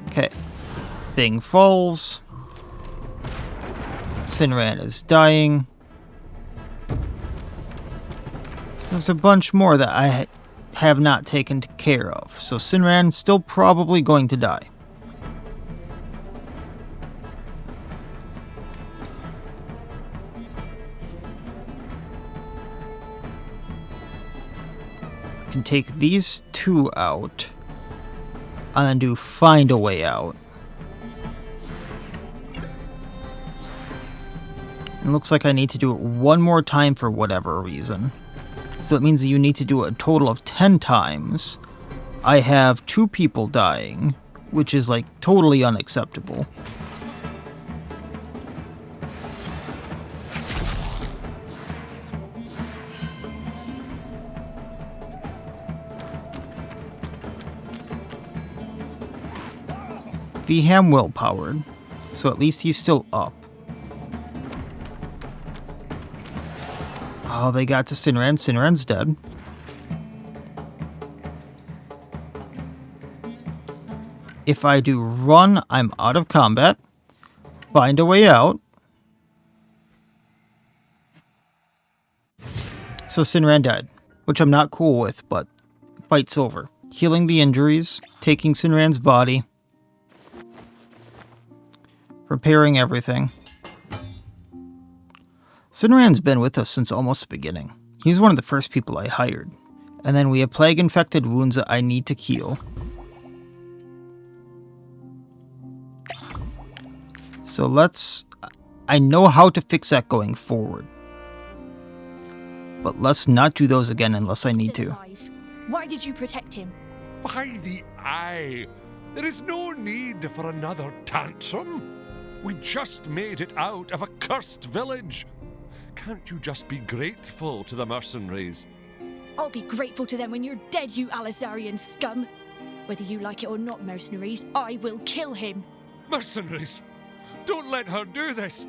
Okay. Thing falls. Cinnaran is dying. There's a bunch more that I have not taken care of. So Cinnaran still probably going to die. I can take these two out. And then do find a way out. It looks like I need to do it one more time for whatever reason. So it means that you need to do it a total of 10 times. I have 2 people dying, which is like totally unacceptable. Theham will-powered, so at least he's still up. Oh, they got to Cinnaran. Cinnaran's dead. If I do run, I'm out of combat. Find a way out. So Cinnaran died, which I'm not cool with, but fight's over. Healing the injuries, taking Cinnaran's body. Repairing everything. Cinnaran's been with us since almost the beginning. He's one of the first people I hired. And then we have plague-infected wounds that I need to heal. So I know how to fix that going forward. But let's not do those again unless I need to. Why did you protect him? By the eye! There is no need for another tantrum. We just made it out of a cursed village. Can't you just be grateful to the mercenaries? I'll be grateful to them when you're dead, you Alizarian scum. Whether you like it or not, mercenaries, I will kill him. Mercenaries! Don't let her do this!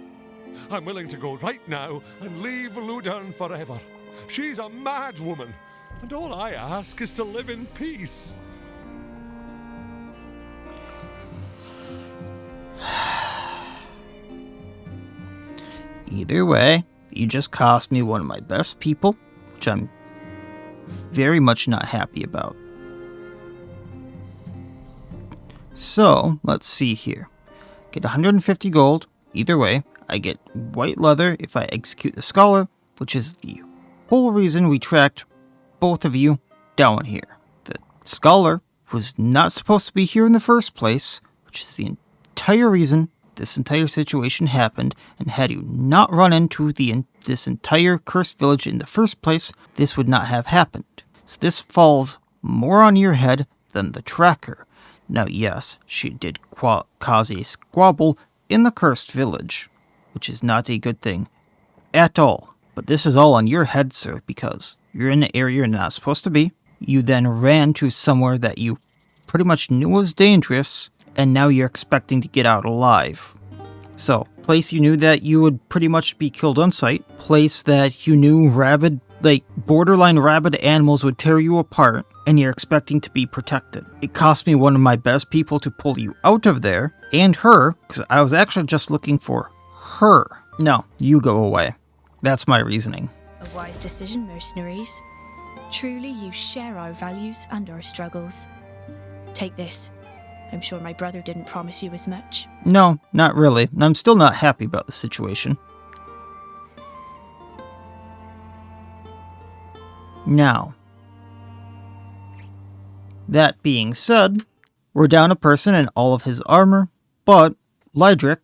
I'm willing to go right now and leave Ludern forever. She's a mad woman, and all I ask is to live in peace. Either way, you just cost me one of my best people, which I'm very much not happy about. So, let's see here. Get 150 gold, either way. I get white leather if I execute the scholar, which is the whole reason we tracked both of you down here. The scholar was not supposed to be here in the first place, which is the entire reason this entire situation happened, and had you not run into this entire cursed village in the first place, this would not have happened. So this falls more on your head than the tracker. Now yes, she did cause a squabble in the cursed village, which is not a good thing at all. But this is all on your head, sir, because you're in an area you're not supposed to be. You then ran to somewhere that you pretty much knew was dangerous, and now you're expecting to get out alive. So, place you knew that you would pretty much be killed on sight, place that you knew borderline rabid animals would tear you apart, and you're expecting to be protected. It cost me one of my best people to pull you out of there, and her, because I was actually just looking for her. No, you go away. That's my reasoning. A wise decision, mercenaries. Truly, you share our values and our struggles. Take this. I'm sure my brother didn't promise you as much. No, not really, and I'm still not happy about the situation. Now, that being said, we're down a person and all of his armor, but Lethyre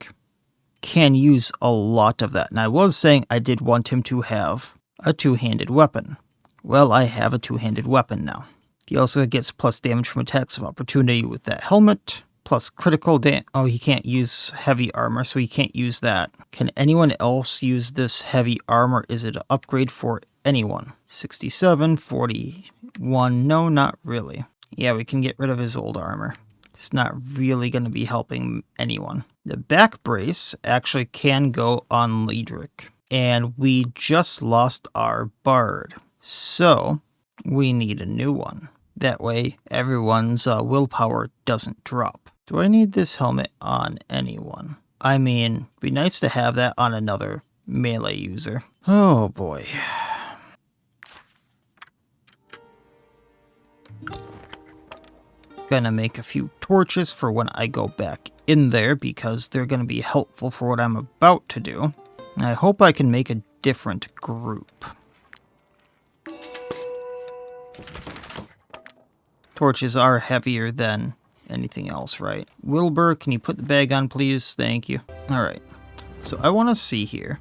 can use a lot of that, and I was saying I did want him to have a two-handed weapon. Well, I have a two-handed weapon now. He also gets plus damage from attacks of opportunity with that helmet, plus critical damage. Oh, he can't use heavy armor, so he can't use that. Can anyone else use this heavy armor? Is it an upgrade for anyone? 67, 41, no, not really. Yeah, we can get rid of his old armor. It's not really going to be helping anyone. The back brace actually can go on Lethyre, and we just lost our bard, so we need a new one. That way, everyone's willpower doesn't drop. Do I need this helmet on anyone? I mean, it'd be nice to have that on another melee user. Oh boy. Gonna make a few torches for when I go back in there because they're gonna be helpful for what I'm about to do. And I hope I can make a different group. Torches are heavier than anything else, right? Wilbur, can you put the bag on, please? Thank you. Alright. So I want to see here.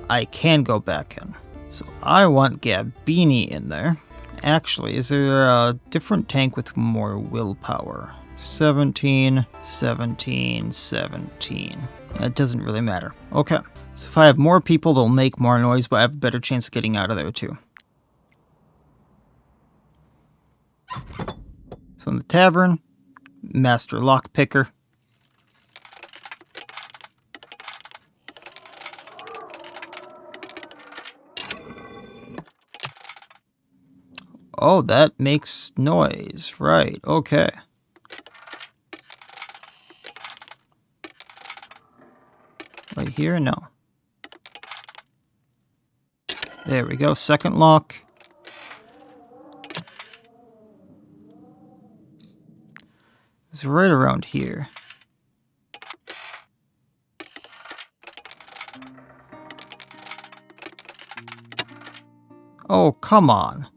I can go back in. So I want Gabini in there. Actually, is there a different tank with more willpower? 17, 17, 17. That doesn't really matter. Okay. So if I have more people, they'll make more noise, but I have a better chance of getting out of there too. So in the tavern, Master Lockpicker. Oh, that makes noise. Right, okay. Right here? No. There we go. Second lock. It's right around here. Oh, come on.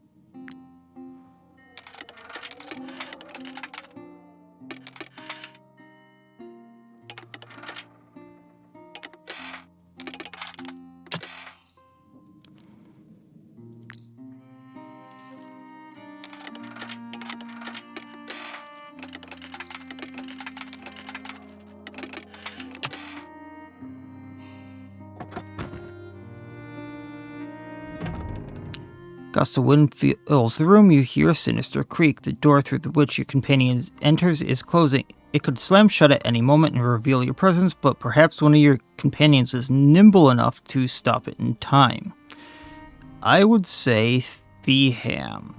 Gust of wind fills the room. You hear a sinister creak. The door through which your companion enters is closing. It could slam shut at any moment and reveal your presence, but perhaps one of your companions is nimble enough to stop it in time. I would say Theham.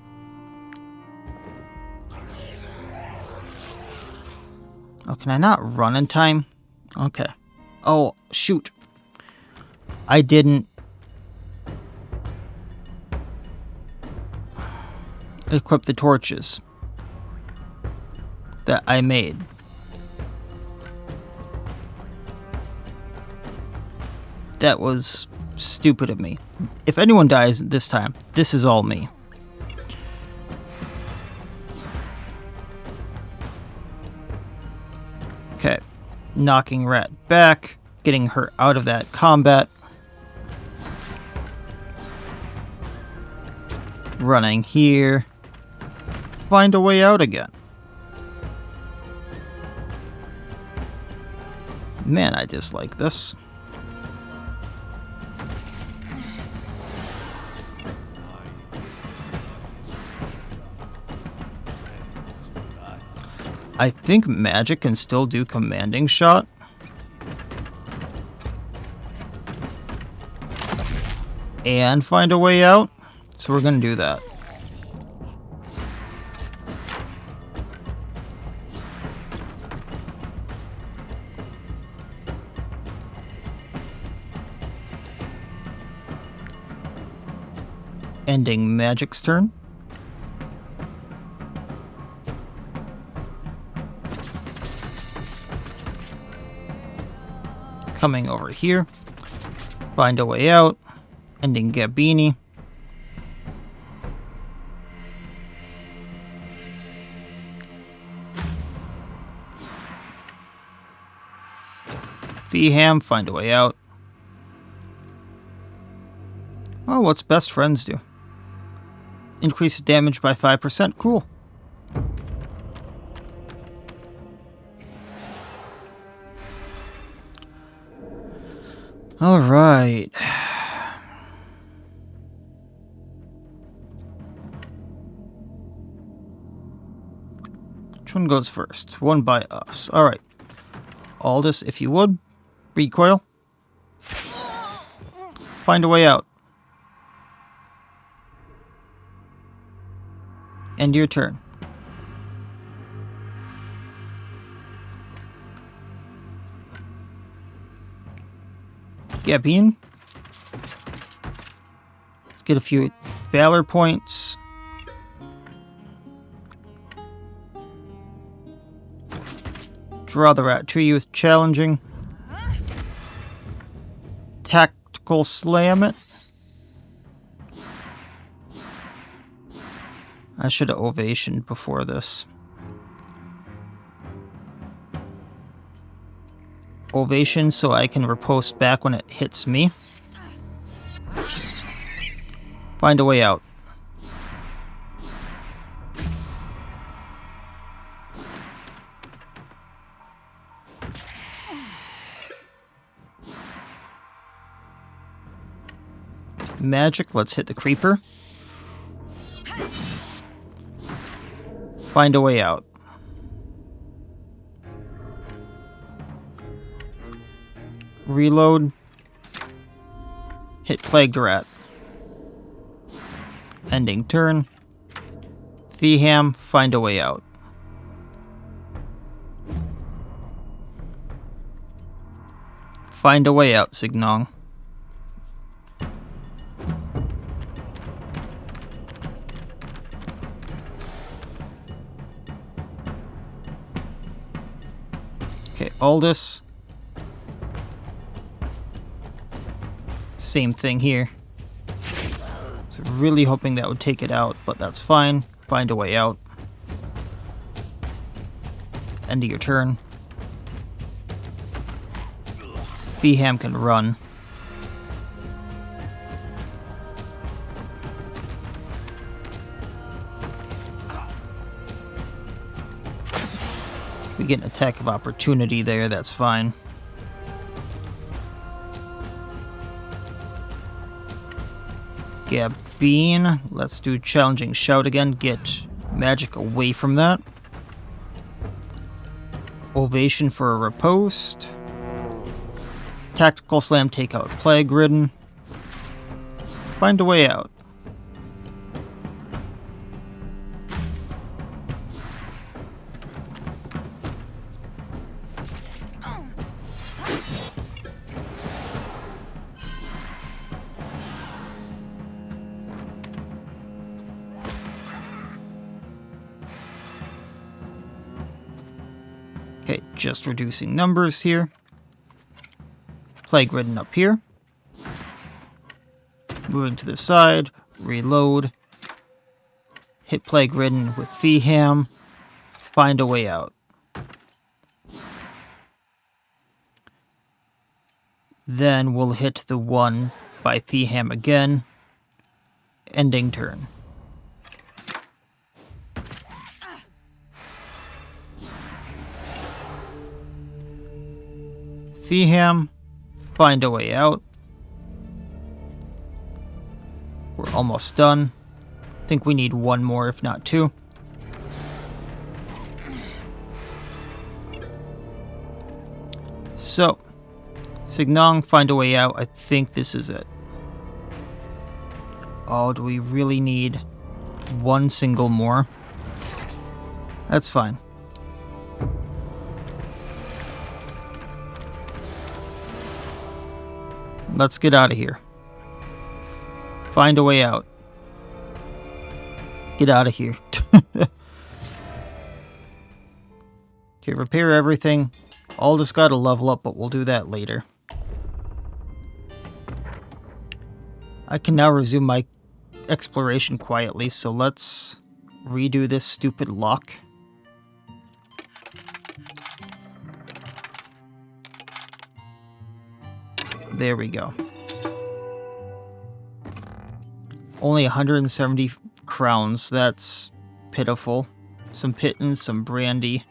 Oh, can I not run in time? Okay. Oh, shoot. I didn't equip the torches that I made. That was stupid of me. If anyone dies this time, this is all me. Okay. Knocking Rat back, getting her out of that combat. Running here. Find a way out again. Man, I dislike this. I think magic can still do commanding shot. And find a way out. So we're gonna do that. Ending Magic's turn. Coming over here. Find a way out. Ending Gabini. Feeham, find a way out. Oh, what's best friends do? Increases damage by 5%. Cool. All right. Which one goes first? One by us. All right. Aldous, if you would. Recoil. Find a way out. End your turn. Gabine. Let's get a few Valor points. Draw the Rat Tree with challenging. Tactical Slam it. I should have ovationed before this. Ovation so I can riposte back when it hits me. Find a way out. Magic, let's hit the creeper. Find a way out. Reload. Hit Plagued Rat. Ending turn. Feeham, find a way out. Find a way out, Signong. Okay, Aldous. Same thing here. So really hoping that would take it out, but that's fine. Find a way out. End of your turn. Feeham can run. We get an attack of opportunity there, that's fine. Gabine, let's do Challenging Shout again, get magic away from that. Ovation for a riposte. Tactical Slam, take out Plague Ridden. Find a way out. Okay, just reducing numbers here. Plague Ridden up here. Moving to the side, reload. Hit Plague Ridden with Feeham. Find a way out. Then we'll hit the one by Feeham again. Ending turn. Feeham, find a way out. We're almost done. I think we need one more, if not two. So, Signong, find a way out. I think this is it. Oh, do we really need one single more? That's fine. Let's get out of here. Find a way out. Get out of here. Okay, repair everything. Aldous got to level up, but we'll do that later. I can now resume my exploration quietly, so let's redo this stupid lock. There we go. Only 170 crowns. That's pitiful. Some pittance, some brandy.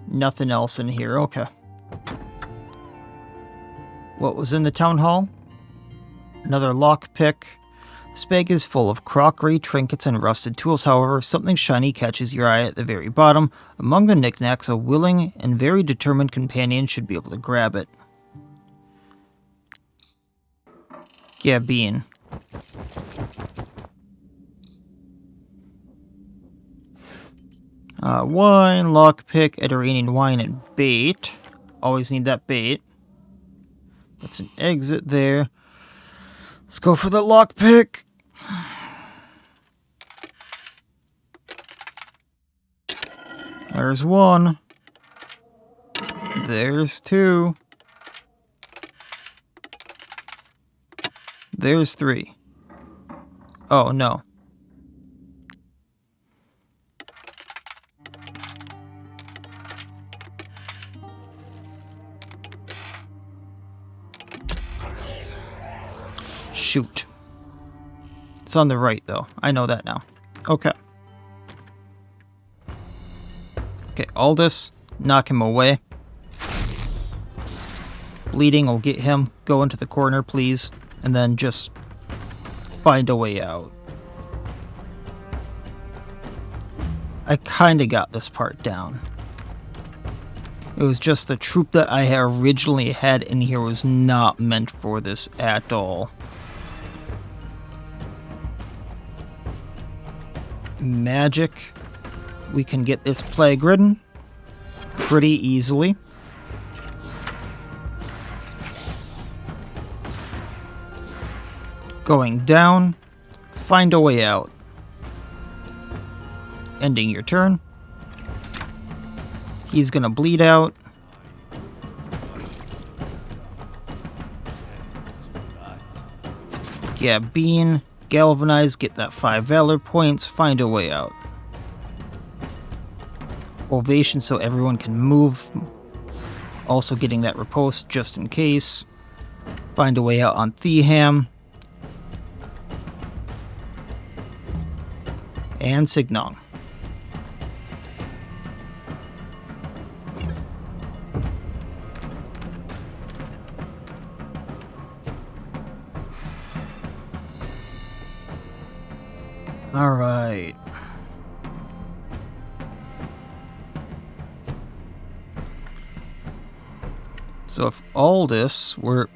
Nothing else in here. Okay. What was in the town hall? Another lockpick. This bag is full of crockery, trinkets, and rusted tools. However, something shiny catches your eye at the very bottom. Among the knickknacks, a willing and very determined companion should be able to grab it. Yeah, bean. Wine, lockpick, Ederainian wine, and bait. Always need that bait. That's an exit there. Let's go for the lockpick. There's one. There's two. There's three. Oh, no. Shoot. It's on the right, though. I know that now. Okay. Okay, Aldous. Knock him away. Bleeding will get him. Go into the corner, please. And then just find a way out. I kinda got this part down. It was just the troop that I had originally had in here was not meant for this at all. Magic. We can get this plague ridden pretty easily. Going down, find a way out. Ending your turn. He's gonna bleed out. Yeah, Bean, Galvanize, get that 5 Valor points, find a way out. Ovation so everyone can move. Also getting that riposte just in case. Find a way out on Theham. And Signong. All right. So if Aldous were...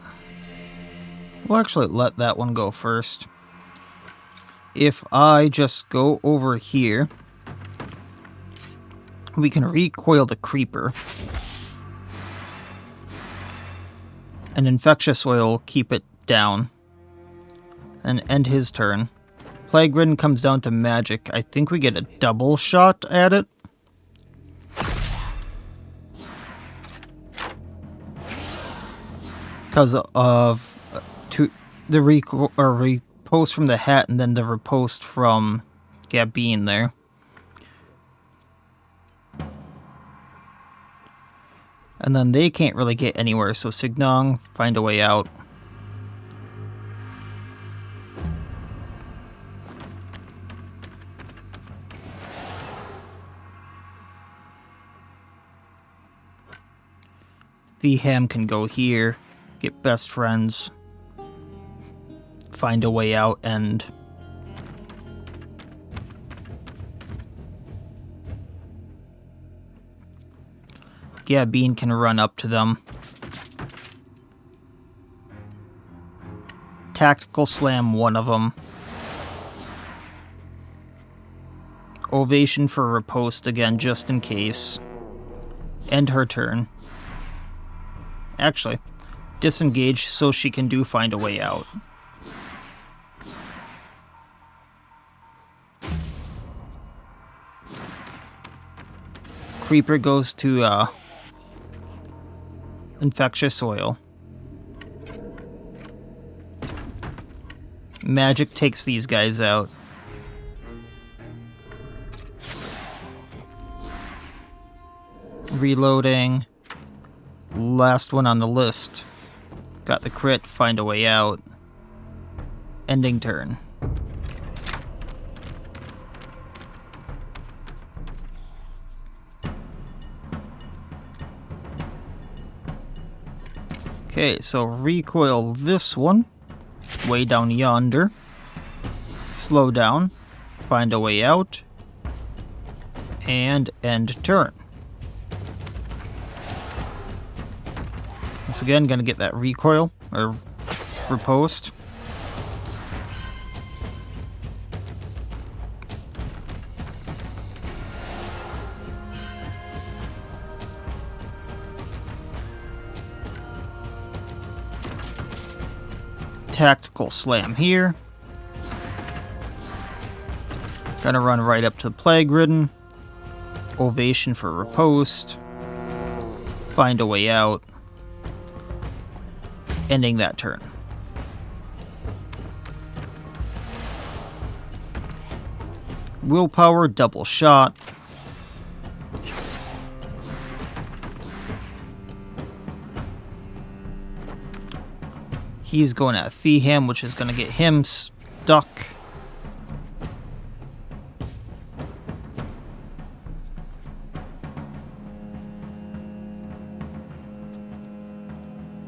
We'll actually let that one go first. If I just go over here, we can recoil the creeper. And Infectious Oil will keep it down. And end his turn. Plague Ridden comes down to magic. I think we get a double shot at it. Because of the riposte from the hat and then the riposte from Gabine there. And then they can't really get anywhere, so Signong, find a way out. Theham can go here, get best friends, find a way out, and Gabine can run up to them. Tactical slam one of them. Ovation for riposte again, just in case. End her turn. Actually, disengage so she can find a way out. Creeper goes to infectious oil. Magic takes these guys out. Reloading. Last one on the list. Got the crit, find a way out. Ending turn. Okay, so recoil this one. Way down yonder. Slow down. Find a way out. And end turn. Once again, gonna get that recoil, or riposte. Tactical slam here. Gonna run right up to the plague ridden. Ovation for riposte. Find a way out. Ending that turn. Willpower, double shot. He's going at Feeham, which is going to get him stuck.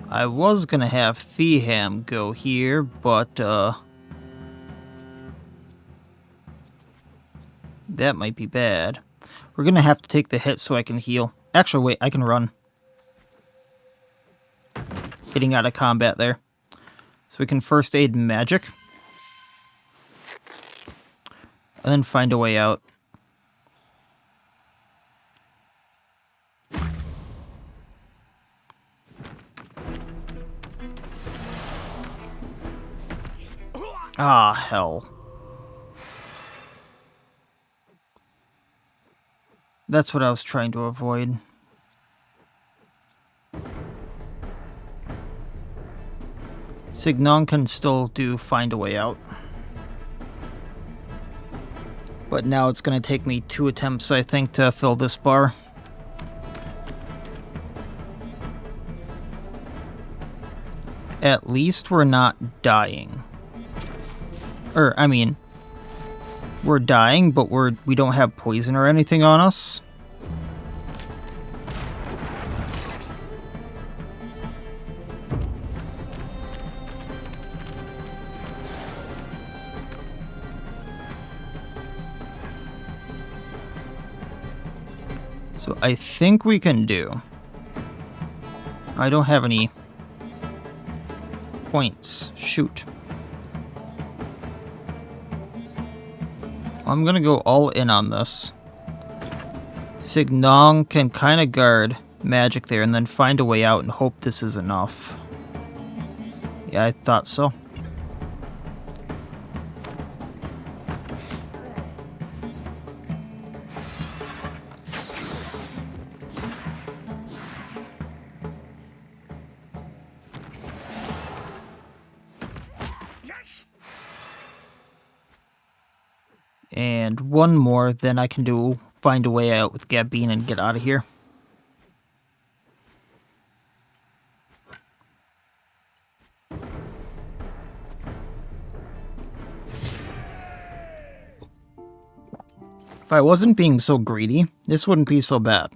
I was going to have Feeham go here, but that might be bad. We're going to have to take the hit so I can heal. Actually, wait, I can run. Getting out of combat there. So we can first aid magic. And then find a way out. Ah, hell. That's what I was trying to avoid. Signon can still do find a way out. But now it's going to take me 2 attempts, I think, to fill this bar. At least we're not dying. Or, I mean, we're dying, but we don't have poison or anything on us. So I think we can do. I don't have any points. Shoot. I'm gonna go all in on this. Signon can kind of guard magic there and then find a way out and hope this is enough. Yeah, I thought so. And one more, then I can find a way out with Gabine and get out of here. If I wasn't being so greedy, this wouldn't be so bad.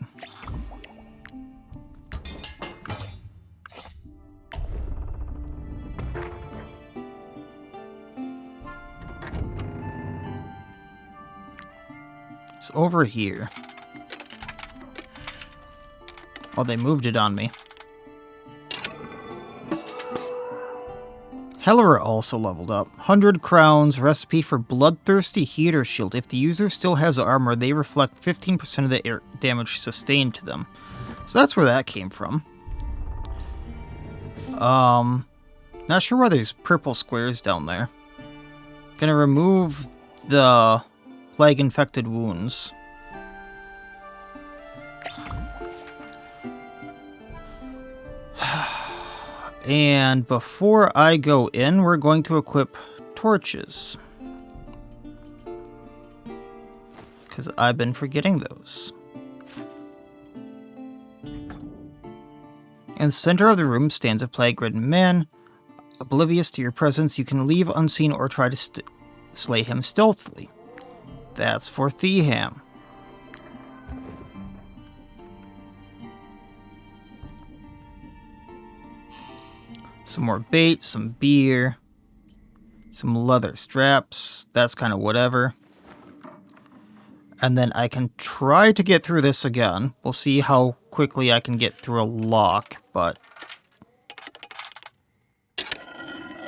It's over here. Oh, they moved it on me. Lethyre also leveled up. 100 crowns, recipe for bloodthirsty heater shield. If the user still has armor, they reflect 15% of the air damage sustained to them. So that's where that came from. Not sure why there's purple squares down there. Gonna remove the plague-infected wounds. And before I go in, we're going to equip torches. Because I've been forgetting those. In the center of the room stands a plague-ridden man. Oblivious to your presence, you can leave unseen or try to slay him stealthily. That's for Theham. Some more bait, some beer, some leather straps. That's kind of whatever. And then I can try to get through this again. We'll see how quickly I can get through a lock, but...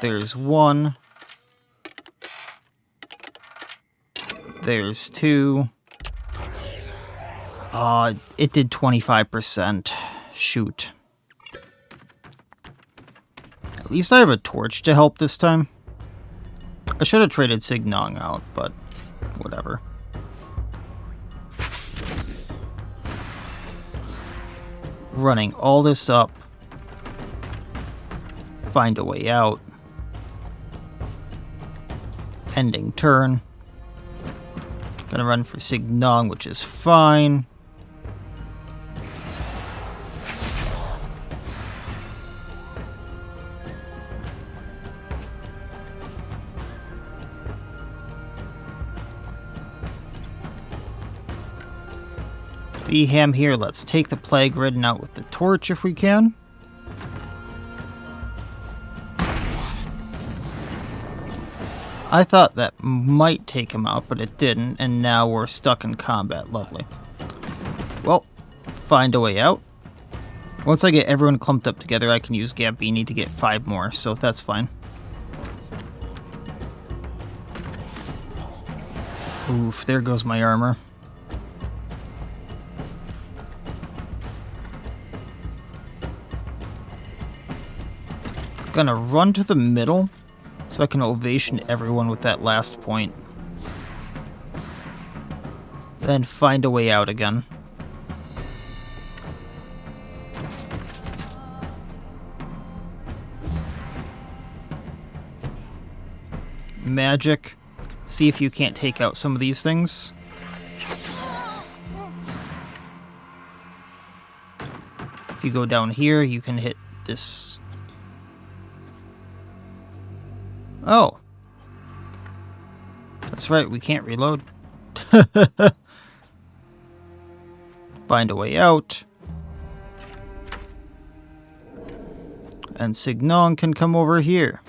There's one. There's two. It did 25%. Shoot. At least I have a torch to help this time. I should have traded Signong out, but whatever. Running all this up. Find a way out. Ending turn. Gonna run for Signong, which is fine. Theham here, let's take the plague-ridden out with the torch if we can. I thought that might take him out, but it didn't, and now we're stuck in combat. Lovely. Well, find a way out. Once I get everyone clumped up together, I can use Gabini to get 5 more, so that's fine. Oof, there goes my armor. Gonna run to the middle so I can ovation everyone with that last point. Then find a way out again. Magic. See if you can't take out some of these things. If you go down here, you can hit this. Oh. That's right, we can't reload. Find a way out. And Signong can come over here.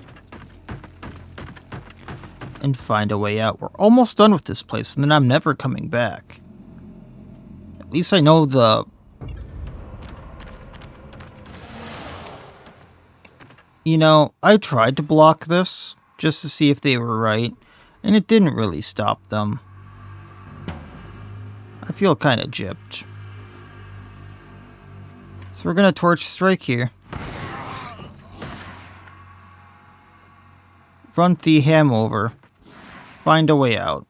And find a way out. We're almost done with this place, and then I'm never coming back. At least I know the... You know, I tried to block this, just to see if they were right, and it didn't really stop them. I feel kind of gypped. So we're gonna torch strike here. Run Theham over. Find a way out.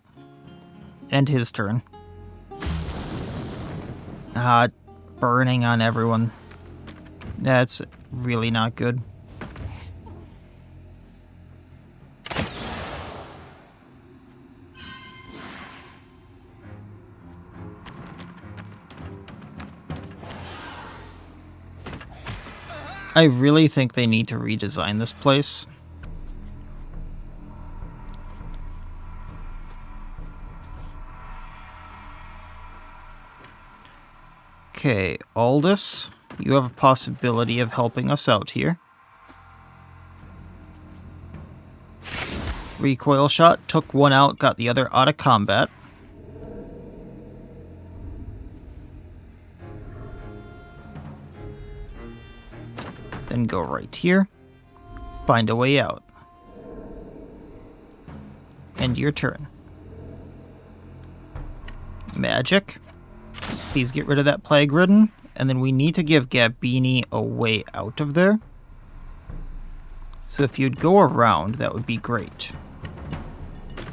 End his turn. Burning on everyone. That's really not good. I really think they need to redesign this place. Okay, Aldous, you have a possibility of helping us out here. Recoil shot, took one out, got the other out of combat. Then go right here. Find a way out. End your turn. Magic. Please get rid of that plague-ridden. And then we need to give Gabini a way out of there. So if you'd go around, that would be great.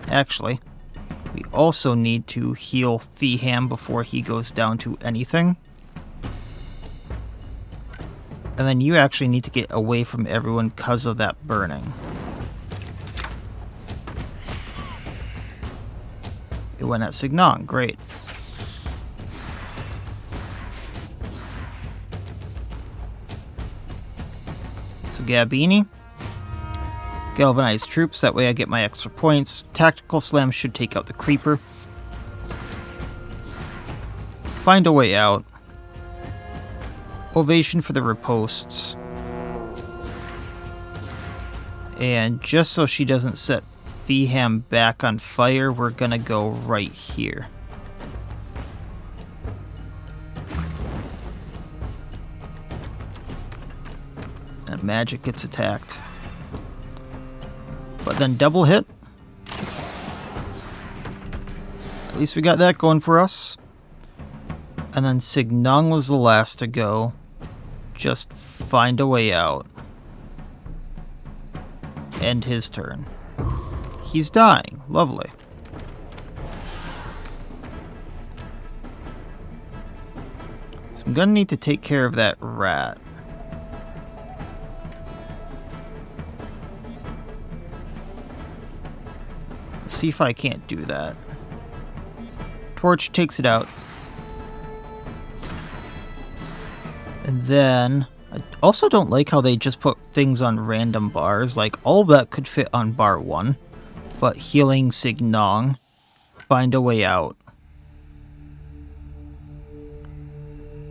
Actually, we also need to heal Theham before he goes down to anything. And then you actually need to get away from everyone because of that burning. It went at Signon, great. So Gabini. Galvanize troops, that way I get my extra points. Tactical Slam should take out the Creeper. Find a way out. Ovation for the riposts. And just so she doesn't set Veham back on fire, we're gonna go right here. And Magic gets attacked. But then double hit. At least we got that going for us. And then Signon was the last to go. Just find a way out. End his turn. He's dying. Lovely. So I'm gonna need to take care of that rat. Let's see if I can't do that. Torch takes it out. And then, I also don't like how they just put things on random bars. Like, all of that could fit on bar 1. But healing Signon, find a way out.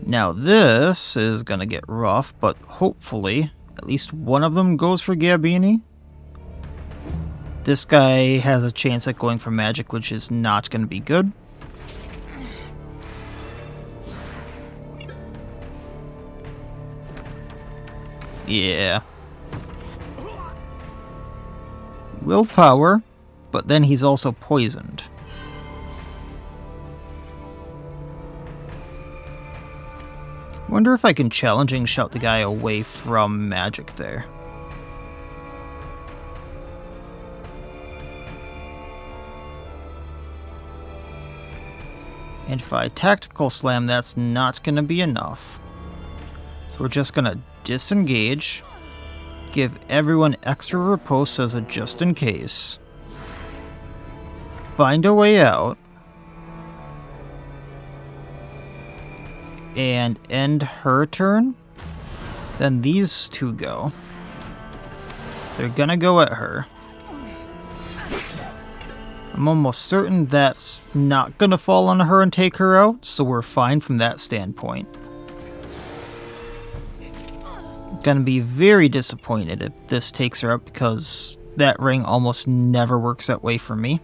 Now this is gonna get rough, but hopefully, at least one of them goes for Gabini. This guy has a chance at going for magic, which is not gonna be good. Yeah. Willpower, but then he's also poisoned. Wonder if I can challenging shout the guy away from magic there. And if I tactical slam, that's not gonna be enough. So we're just gonna disengage, give everyone extra riposte as a just in case, find a way out, and end her turn. Then these two go. They're gonna go at her. I'm almost certain that's not gonna fall on her and take her out, so we're fine from that standpoint. Gonna be very disappointed if this takes her out because that ring almost never works that way for me.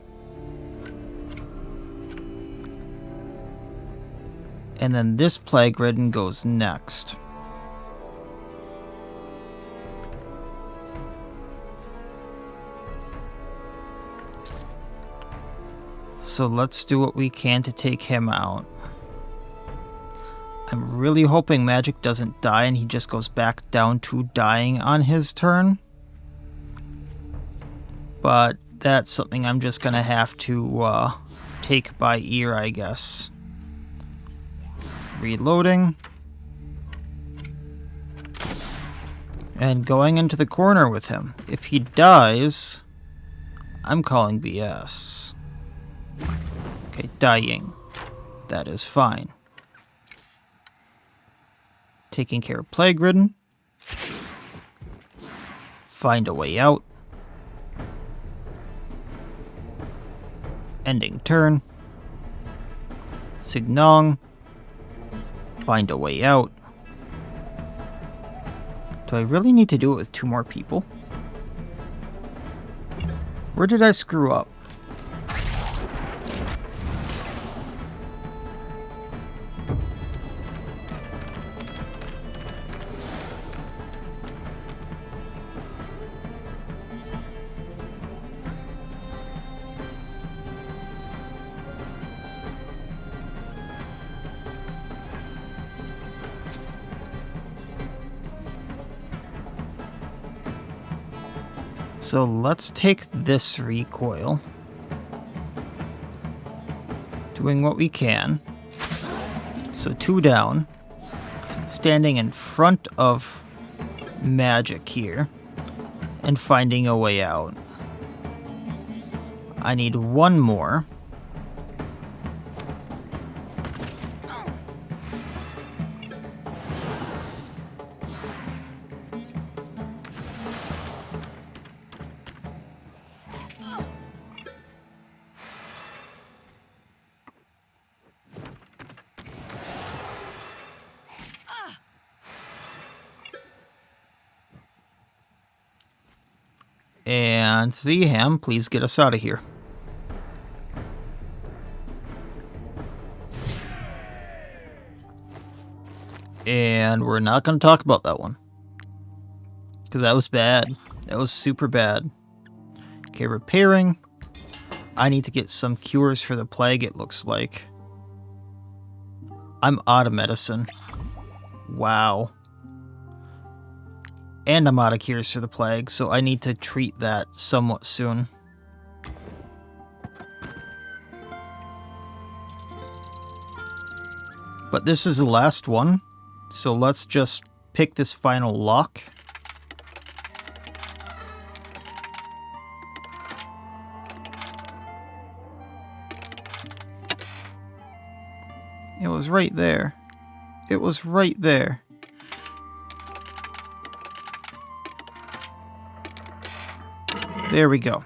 And then this Plague Ridden goes next. So let's do what we can to take him out. I'm really hoping magic doesn't die and he just goes back down to dying on his turn. But that's something I'm just gonna have to take by ear, I guess. Reloading. And going into the corner with him. If he dies, I'm calling BS. Okay, dying. That is fine. Taking care of Plague Ridden. Find a way out. Ending turn. Signon. Find a way out. Do I really need to do it with 2 more people? Where did I screw up? So let's take this recoil. Doing what we can. So 2 down. Standing in front of magic here and finding a way out. I need one more. And Lethyre, please get us out of here. And we're not going to talk about that one. Because that was bad. That was super bad. Okay, repairing. I need to get some cures for the plague, it looks like. I'm out of medicine. Wow. And I'm out of cures for the plague, so I need to treat that somewhat soon. But this is the last one, so let's just pick this final lock. It was right there. It was right there. There we go.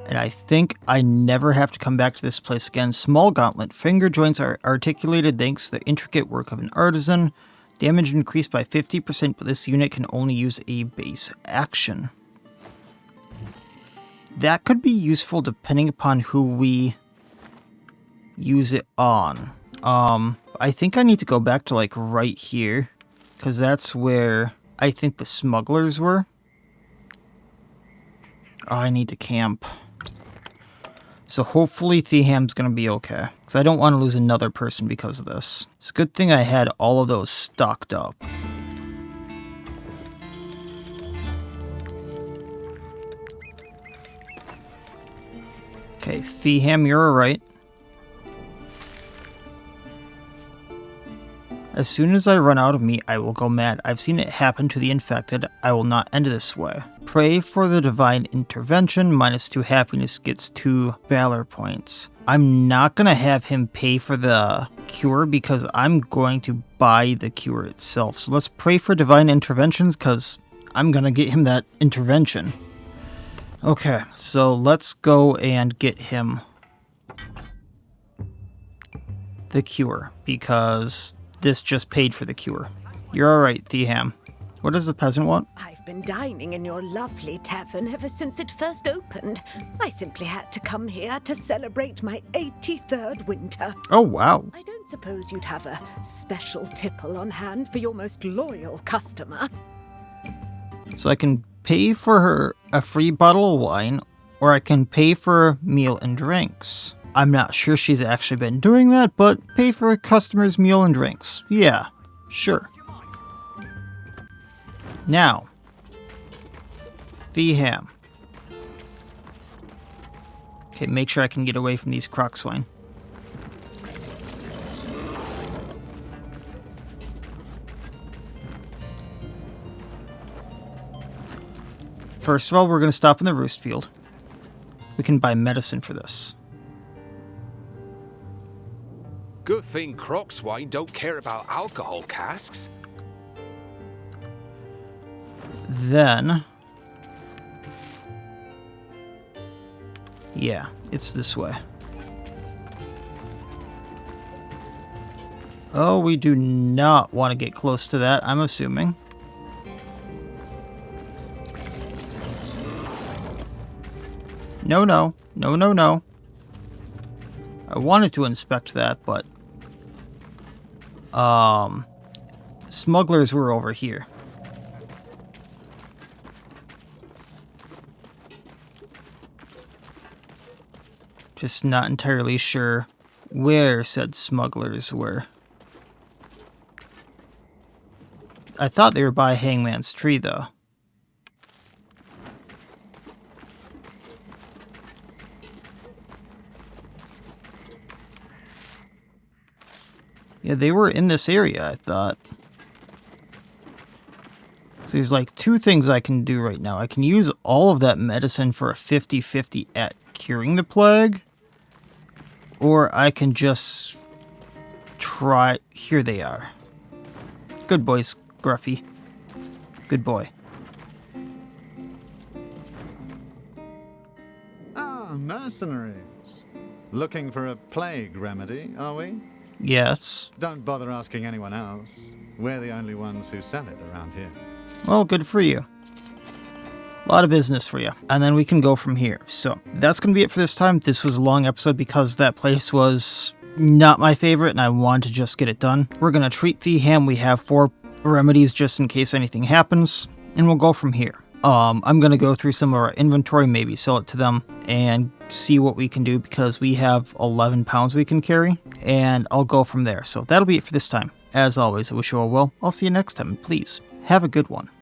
And I think I never have to come back to this place again. Small gauntlet. Finger joints are articulated thanks to the intricate work of an artisan. Damage increased by 50%, but this unit can only use a base action. That could be useful depending upon who we use it on. I think I need to go back to like right here, because that's where I think the smugglers were. Oh, I need to camp. So hopefully Lethyre's going to be okay. Because I don't want to lose another person because of this. It's a good thing I had all of those stocked up. Okay, Lethyre, you're alright. As soon as I run out of meat, I will go mad. I've seen it happen to the infected. I will not end this way. Pray for the divine intervention. -2 happiness gets 2 valor points. I'm not going to have him pay for the cure because I'm going to buy the cure itself. So let's pray for divine interventions because I'm going to get him that intervention. Okay, so let's go and get him the cure because this just paid for the cure. You're alright, Lethyre. What does the peasant want? I've been dining in your lovely tavern ever since it first opened. I simply had to come here to celebrate my 83rd winter. Oh, wow. I don't suppose you'd have a special tipple on hand for your most loyal customer. So I can pay for her a free bottle of wine, or I can pay for meal and drinks. I'm not sure she's actually been doing that, but pay for a customer's meal and drinks. Yeah, sure. Now, Lethyre. Okay, make sure I can get away from these croc swine. First of all, we're going to stop in the Rouste field. We can buy medicine for this. Good thing croc swine don't care about alcohol casks. Then... yeah, it's this way. Oh, we do not want to get close to that, I'm assuming. No, no. No, no, no. I wanted to inspect that, but... smugglers were over here. Just not entirely sure where said smugglers were. I thought they were by Hangman's Tree, though. Yeah, they were in this area, I thought. So there's like two things I can do right now. I can use all of that medicine for a 50-50 at curing the plague. Or I can just try... Here they are. Good boys, Gruffy. Good boy. Ah, mercenaries. Looking for a plague remedy, are we? Yes. Don't bother asking anyone else. We're the only ones who sell it around here. Well, good for you. A lot of business for you. And then we can go from here. So, that's going to be it for this time. This was a long episode because that place was not my favorite and I wanted to just get it done. We're going to treat the ham. We have 4 remedies just in case anything happens. And we'll go from here. I'm going to go through some of our inventory, maybe sell it to them, and see what we can do because we have 11 pounds we can carry. And I'll go from there. So, that'll be it for this time. As always, I wish you all well. I'll see you next time. Please, have a good one.